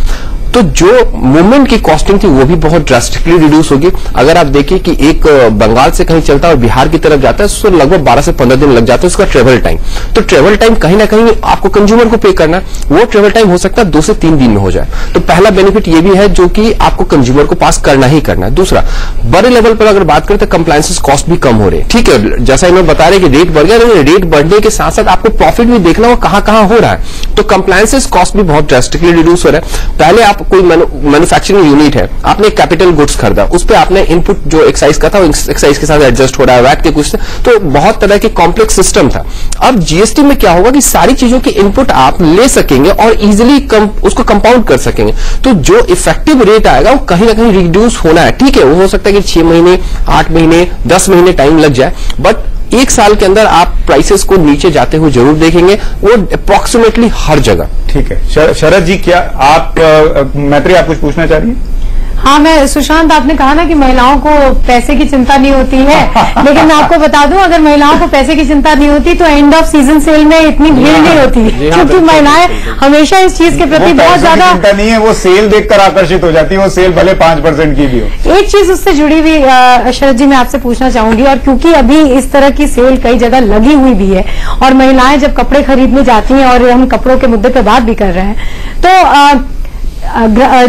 तो जो मूवमेंट की कॉस्टिंग थी वो भी बहुत ड्रास्टिकली रिड्यूस होगी। अगर आप देखिए कि एक बंगाल से कहीं चलता है और बिहार की तरफ जाता है, उसको लगभग 12 से 15 दिन लग जाता है उसका ट्रेवल टाइम। तो ट्रेवल टाइम कहीं ना कहीं आपको कंज्यूमर को पे करना है, वो ट्रेवल टाइम हो सकता है 2 से 3 दिन में हो जाए। तो पहला बेनिफिट ये भी है जो कि आपको कंज्यूमर को पास करना ही करना है। दूसरा, बड़े लेवल पर अगर बात करें तो कंप्लायंसेस कॉस्ट भी कम हो रहे हैं। ठीक है, जैसा इन्होंने बता रहे कि रेट बढ़ गया, लेकिन रेट बढ़ने के साथ साथ आपको प्रॉफिट भी देखना हो कहां कहां हो रहा है। तो कंप्लायंसेस कॉस्ट भी बहुत ड्रास्टिकली रिड्यूस हो रहा है। पहले आप कोई मैन्युफैक्चरिंग यूनिट है, आपने कैपिटल गुड्स खरीदा, उस पर आपने इनपुट जो एक्साइज का था वो एक्साइज के साथ एडजस्ट हो रहा है, वैट के कुछ, तो बहुत तरह के कॉम्प्लेक्स सिस्टम था। अब जीएसटी में क्या होगा कि सारी चीजों की इनपुट आप ले सकेंगे और इजिली उसको कंपाउंड कर सकेंगे। तो जो इफेक्टिव रेट आएगा वो कहीं ना कहीं रिड्यूस होना है। ठीक है, वो हो सकता है कि 6 महीने, 8 महीने, 10 महीने टाइम लग जाए, बट 1 साल के अंदर आप प्राइसेस को नीचे जाते हुए जरूर देखेंगे, वो अप्रोक्सीमेटली हर जगह। ठीक है, शरद जी, क्या आप मैत्री आप कुछ पूछना चाह रही हैं? हाँ, मैं सुशांत, आपने कहा ना कि महिलाओं को पैसे की चिंता नहीं होती है, लेकिन मैं आपको बता दूं, अगर महिलाओं को पैसे की चिंता नहीं होती तो एंड ऑफ सीजन सेल में इतनी भीड़ नहीं होती, क्योंकि महिलाएं हमेशा इस चीज के प्रति बहुत ज्यादा चिंता नहीं है, वो सेल देखकर आकर्षित हो जाती है, वो सेल भले 5% की भी हो। एक चीज उससे जुड़ी हुई शरद जी मैं आपसे पूछना चाहूंगी, और क्योंकि अभी इस तरह की सेल कई जगह लगी हुई भी है और महिलाएं जब कपड़े खरीदने जाती हैं, और हम कपड़ों के मुद्दे पे बात भी कर रहे हैं, तो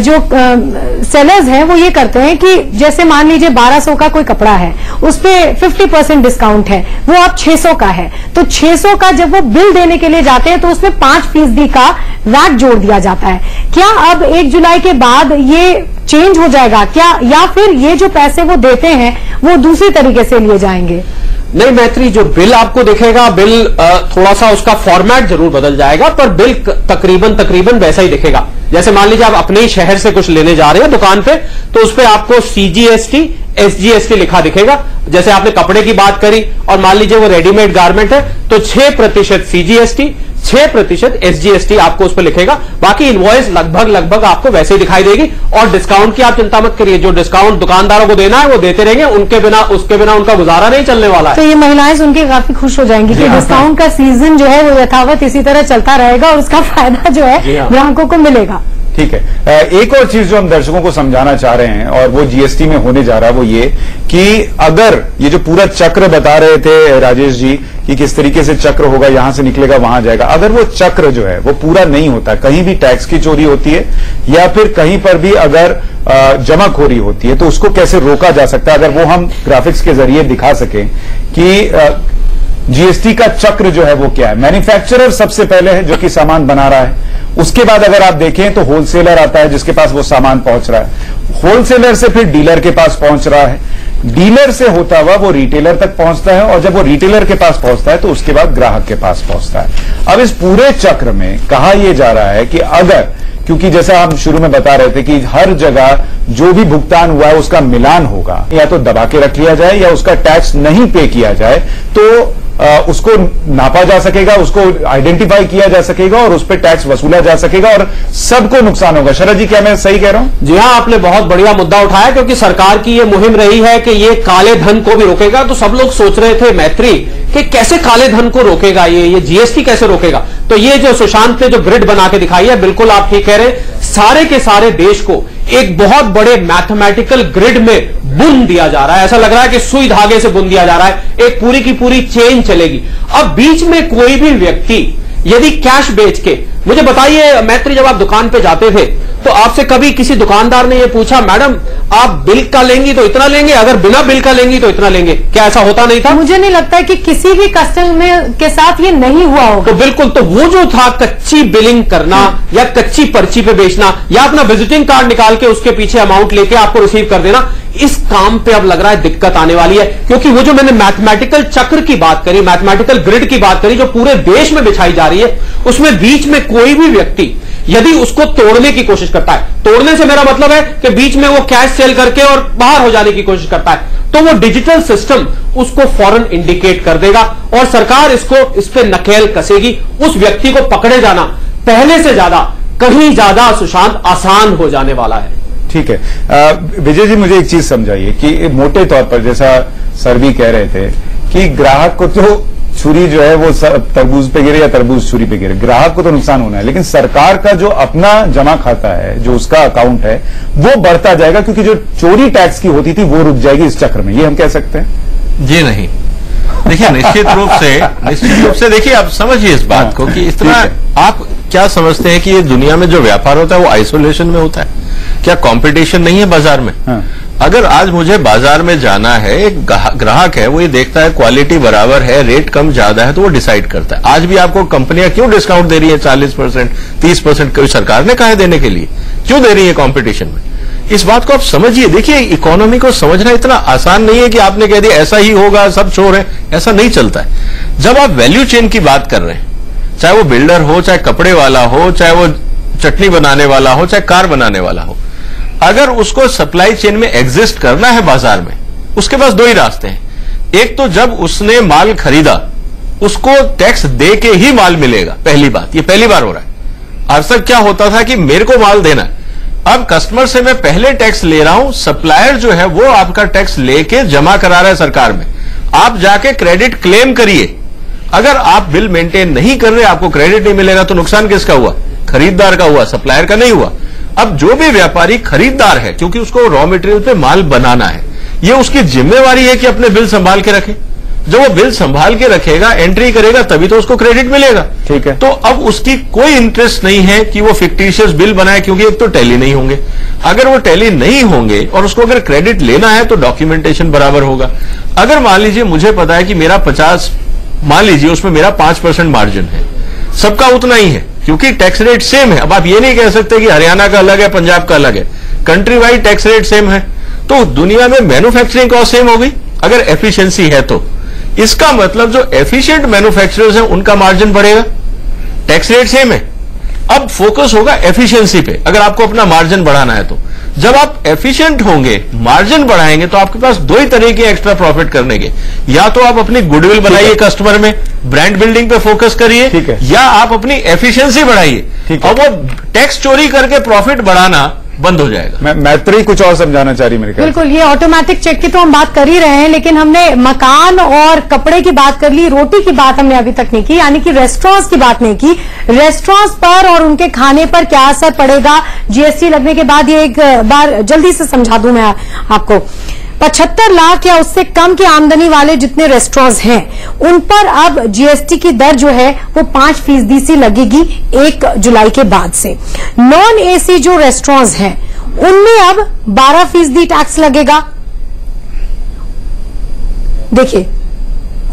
जो सेलर्स हैं वो ये करते हैं कि जैसे मान लीजिए 1200 का कोई कपड़ा है, उस पे 50% डिस्काउंट है, वो अब 600 का है, तो 600 का जब वो बिल देने के लिए जाते हैं तो उसमें 5% का वैट जोड़ दिया जाता है। क्या अब 1 जुलाई के बाद ये चेंज हो जाएगा क्या, या फिर ये जो पैसे वो देते हैं वो दूसरी तरीके से लिए जाएंगे? नहीं मैत्री, जो बिल आपको दिखेगा, बिल थोड़ा सा उसका फॉर्मेट जरूर बदल जाएगा, पर बिल तकरीबन वैसा ही दिखेगा। जैसे मान लीजिए आप अपने ही शहर से कुछ लेने जा रहे हैं दुकान पे, तो उस पे आपको CGST, SGST लिखा दिखेगा। जैसे आपने कपड़े की बात करी और मान लीजिए वो रेडीमेड गारमेंट है, तो 6% CGST, 6% SGST आपको उस पर लिखेगा। बाकी इनवॉइस लगभग आपको वैसे ही दिखाई देगी। और डिस्काउंट की आप चिंता मत करिए, जो डिस्काउंट दुकानदारों को देना है वो देते रहेंगे, उसके बिना उनका गुजारा नहीं चलने वाला है। तो ये महिलाएं सुन के काफी खुश हो जाएंगी कि डिस्काउंट का सीजन जो है वो यथावत इसी तरह चलता रहेगा और उसका फायदा जो है ग्राहकों को मिलेगा। ठीक है, एक और चीज जो हम दर्शकों को समझाना चाह रहे हैं, और वो जीएसटी में होने जा रहा है, वो ये कि अगर ये जो पूरा चक्र बता रहे थे राजेश जी कि किस तरीके से चक्र होगा, यहां से निकलेगा वहां जाएगा, अगर वो चक्र जो है वो पूरा नहीं होता, कहीं भी टैक्स की चोरी होती है या फिर कहीं पर भी अगर जमाखोरी होती है, तो उसको कैसे रोका जा सकता है, अगर वो हम ग्राफिक्स के जरिए दिखा सकें कि जीएसटी का चक्र जो है वो क्या है। मैन्युफैक्चरर सबसे पहले है जो कि सामान बना रहा है, उसके बाद अगर आप देखें तो होलसेलर आता है जिसके पास वो सामान पहुंच रहा है, होलसेलर से फिर डीलर के पास पहुंच रहा है, डीलर से होता हुआ वो रिटेलर तक पहुंचता है, और जब वो रिटेलर के पास पहुंचता है तो उसके बाद ग्राहक के पास पहुंचता है। अब इस पूरे चक्र में कहा यह जा रहा है कि अगर, क्योंकि जैसा हम शुरू में बता रहे थे कि हर जगह जो भी भुगतान हुआ है उसका मिलान होगा, या तो दबा के रख लिया जाए या उसका टैक्स नहीं पे किया जाए, तो उसको नापा जा सकेगा, उसको आइडेंटिफाई किया जा सकेगा और उस पर टैक्स वसूला जा सकेगा और सबको नुकसान होगा। शरद जी, क्या मैं सही कह रहा हूं? जी हाँ, आपने बहुत बढ़िया मुद्दा उठाया, क्योंकि सरकार की ये मुहिम रही है कि ये काले धन को भी रोकेगा। तो सब लोग सोच रहे थे मैत्री कि कैसे काले धन को रोकेगा ये जीएसटी कैसे रोकेगा। तो ये जो सुशांत ने जो ग्रिड बना के दिखाई है, बिल्कुल आप ठीक कह रहे हैं, सारे के सारे देश को एक बहुत बड़े मैथमेटिकल ग्रिड में बुन दिया जा रहा है। ऐसा लग रहा है कि सुई धागे से बुन दिया जा रहा है, एक पूरी की पूरी चेन चलेगी। अब बीच में कोई भी व्यक्ति यदि कैश बेच के, मुझे बताइए मैत्री, जब आप दुकान पे जाते थे तो आपसे कभी किसी दुकानदार ने यह पूछा, मैडम आप बिल का लेंगी तो इतना लेंगे, अगर बिना बिल का लेंगी तो इतना लेंगे? क्या ऐसा होता नहीं था? मुझे नहीं लगता है कि किसी भी कस्टमर के साथ ये नहीं हुआ होगा। तो बिल्कुल, तो वो जो था कच्ची बिलिंग करना या कच्ची पर्ची पे बेचना या अपना विजिटिंग कार्ड निकाल के उसके पीछे अमाउंट लेके आपको रिसीव कर देना, इस काम पे अब लग रहा है दिक्कत आने वाली है। क्योंकि वो जो मैंने मैथमेटिकल चक्र की बात करी, मैथमेटिकल ग्रिड की बात करी, जो पूरे देश में बिछाई जा रही है, उसमें बीच में कोई भी व्यक्ति यदि उसको तोड़ने की कोशिश करता है, तोड़ने से मेरा मतलब है कि बीच में वो कैश सेल करके और बाहर हो जाने की कोशिश करता है, तो वो डिजिटल सिस्टम उसको फौरन इंडिकेट कर देगा और सरकार इस पे नकेल कसेगी। उस व्यक्ति को पकड़े जाना पहले से ज्यादा, कहीं ज्यादा सुशांत आसान हो जाने वाला है। ठीक है विजय जी, मुझे एक चीज समझाइए कि मोटे तौर पर जैसा सर भी कह रहे थे कि ग्राहक को तो छुरी जो है वो तरबूज पे गिरे या तरबूज छुरी पे गिरे, ग्राहक को तो नुकसान होना है, लेकिन सरकार का जो अपना जमा खाता है, जो उसका अकाउंट है, वो बढ़ता जाएगा क्योंकि जो चोरी टैक्स की होती थी वो रुक जाएगी इस चक्र में, ये हम कह सकते हैं? जी नहीं, देखिए निश्चित रूप से देखिए आप समझिए इस बात को कि इतना आप क्या समझते हैं कि ये दुनिया में जो व्यापार होता है वो आइसोलेशन में होता है? क्या कंपटीशन नहीं है बाजार में? अगर आज मुझे बाजार में जाना है, एक ग्राहक है वो ये देखता है क्वालिटी बराबर है, रेट कम ज्यादा है, तो वो डिसाइड करता है। आज भी आपको कंपनियां क्यों डिस्काउंट दे रही है 40%, 30%? कोई सरकार ने कहा है देने के लिए, क्यों दे रही है कंपटीशन में? इस बात को आप समझिए। देखिए इकोनॉमी को समझना इतना आसान नहीं है कि आपने कह दिया ऐसा ही होगा, सब चोर है, ऐसा नहीं चलता है। जब आप वैल्यू चेन की बात कर रहे हैं, चाहे वो बिल्डर हो, चाहे कपड़े वाला हो, चाहे वो चटनी बनाने वाला हो, चाहे कार बनाने वाला हो, अगर उसको सप्लाई चेन में एग्जिस्ट करना है बाजार में, उसके पास दो ही रास्ते हैं। एक तो जब उसने माल खरीदा उसको टैक्स दे के ही माल मिलेगा, पहली बात, ये पहली बार हो रहा है। आज तक क्या होता था कि मेरे को माल देना है, अब कस्टमर से मैं पहले टैक्स ले रहा हूं, सप्लायर जो है वो आपका टैक्स लेके जमा करा रहा है सरकार में, आप जाके क्रेडिट क्लेम करिए। अगर आप बिल मेंटेन नहीं कर रहे, आपको क्रेडिट नहीं मिलेगा, तो नुकसान किसका हुआ? खरीदार का हुआ, सप्लायर का नहीं हुआ। अब जो भी व्यापारी खरीदार है, क्योंकि उसको रॉ मटेरियल पे माल बनाना है, ये उसकी जिम्मेवारी है कि अपने बिल संभाल के रखे। जब वो बिल संभाल के रखेगा, एंट्री करेगा, तभी तो उसको क्रेडिट मिलेगा। ठीक है। तो अब उसकी कोई इंटरेस्ट नहीं है कि वो फिक्टिशियस बिल बनाए, क्योंकि एक तो टैली नहीं होंगे। अगर वो टैली नहीं होंगे और उसको अगर क्रेडिट लेना है तो डॉक्यूमेंटेशन बराबर होगा। अगर मान लीजिए मुझे पता है कि मेरा 50, मान लीजिए उसमें मेरा 5% मार्जिन है, सबका उतना ही है क्योंकि टैक्स रेट सेम है। अब आप ये नहीं कह सकते कि हरियाणा का अलग है, पंजाब का अलग है, country wide tax rate same है। तो दुनिया में मैन्युफैक्चरिंग कॉस्ट सेम हो गई अगर एफिशिएंसी है तो। इसका मतलब जो एफिशिएंट मैन्युफैक्चरर्स हैं उनका मार्जिन बढ़ेगा, टैक्स रेट सेम है। अब फोकस होगा एफिशिएंसी पे, अगर आपको अपना मार्जिन बढ़ाना है तो। जब आप एफिशिएंट होंगे, मार्जिन बढ़ाएंगे, तो आपके पास दो ही तरीके एक्स्ट्रा प्रॉफिट करने के, या तो आप अपनी गुडविल बनाइए कस्टमर में, ब्रांड बिल्डिंग पे फोकस करिए, या आप अपनी एफिशिएंसी बढ़ाइए। और वो टैक्स चोरी करके प्रॉफिट बढ़ाना बंद हो जाएगा। मैत्री कुछ और समझाना चाह रही मेरे ख्याल। बिल्कुल, ये ऑटोमेटिक चेक की तो हम बात कर ही रहे हैं, लेकिन हमने मकान और कपड़े की बात कर ली, रोटी की बात हमने अभी तक नहीं की, यानी कि रेस्टोरेंट्स की बात नहीं की। रेस्टोरेंट्स पर और उनके खाने पर क्या असर पड़ेगा जीएसटी लगने के बाद, ये एक बार जल्दी से समझा दूं मैं आपको। 75 लाख या उससे कम की आमदनी वाले जितने रेस्टोरेंट्स हैं, उन पर अब जीएसटी की दर जो है वो 5% सी लगेगी 1 जुलाई के बाद से। नॉन एसी जो रेस्टोरेंट्स हैं उनमें अब 12% टैक्स लगेगा, देखिए।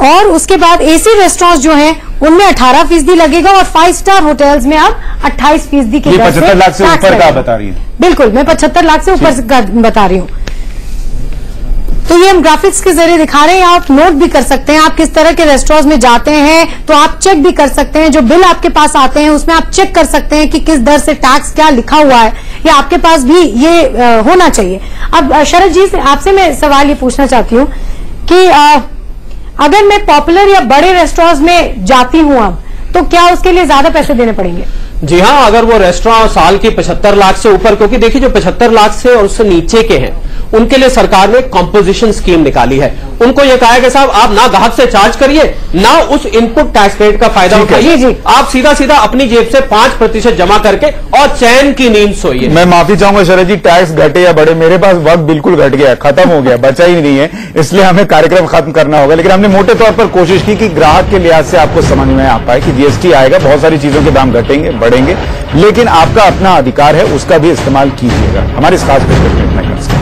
और उसके बाद एसी रेस्टोरेंट्स जो हैं उनमें 18% लगेगा, और 5 स्टार होटल्स में अब 28% की दर से 75 लाख से ऊपर का बता रही है। बिल्कुल, मैं 75 लाख से ऊपर का बता रही हूं। तो ये हम ग्राफिक्स के जरिए दिखा रहे हैं, आप नोट भी कर सकते हैं। आप किस तरह के रेस्टोरेंट्स में जाते हैं तो आप चेक भी कर सकते हैं, जो बिल आपके पास आते हैं उसमें आप चेक कर सकते हैं कि किस दर से टैक्स क्या लिखा हुआ है, या आपके पास भी ये होना चाहिए। अब शरद जी से आपसे मैं सवाल ये पूछना चाहती हूँ कि अगर मैं पॉपुलर या बड़े रेस्टोरेंट्स में जाती हूँ अब, तो क्या उसके लिए ज्यादा पैसे देने पड़ेंगे? जी हाँ, अगर वो रेस्टोरेंट साल की 75 लाख से ऊपर, क्योंकि देखिए जो 75 लाख से और उससे नीचे के हैं उनके लिए सरकार ने कॉम्पोजिशन स्कीम निकाली है। उनको ये कहा है कि साहब आप ना ग्राहक से चार्ज करिए, ना उस इनपुट टैक्स क्रेडिट का फायदा उठाइए, आप सीधा सीधा अपनी जेब से 5% जमा करके और चैन की नींद सोइए। मैं माफी चाहूंगा शरद जी, टैक्स घटे या बढ़े, मेरे पास वक्त बिल्कुल घट गया, खत्म हो गया, बचा ही नहीं है, इसलिए हमें कार्यक्रम खत्म करना होगा। लेकिन हमने मोटे तौर पर कोशिश की कि ग्राहक के लिहाज से आपको समझ में आ पाए कि जीएसटी आएगा, बहुत सारी चीजों के दाम घटेंगे, बढ़ेंगे, लेकिन आपका अपना अधिकार है, उसका भी इस्तेमाल कीजिएगा। हमारे इस खास पेशकश में इतना कर सकते हैं।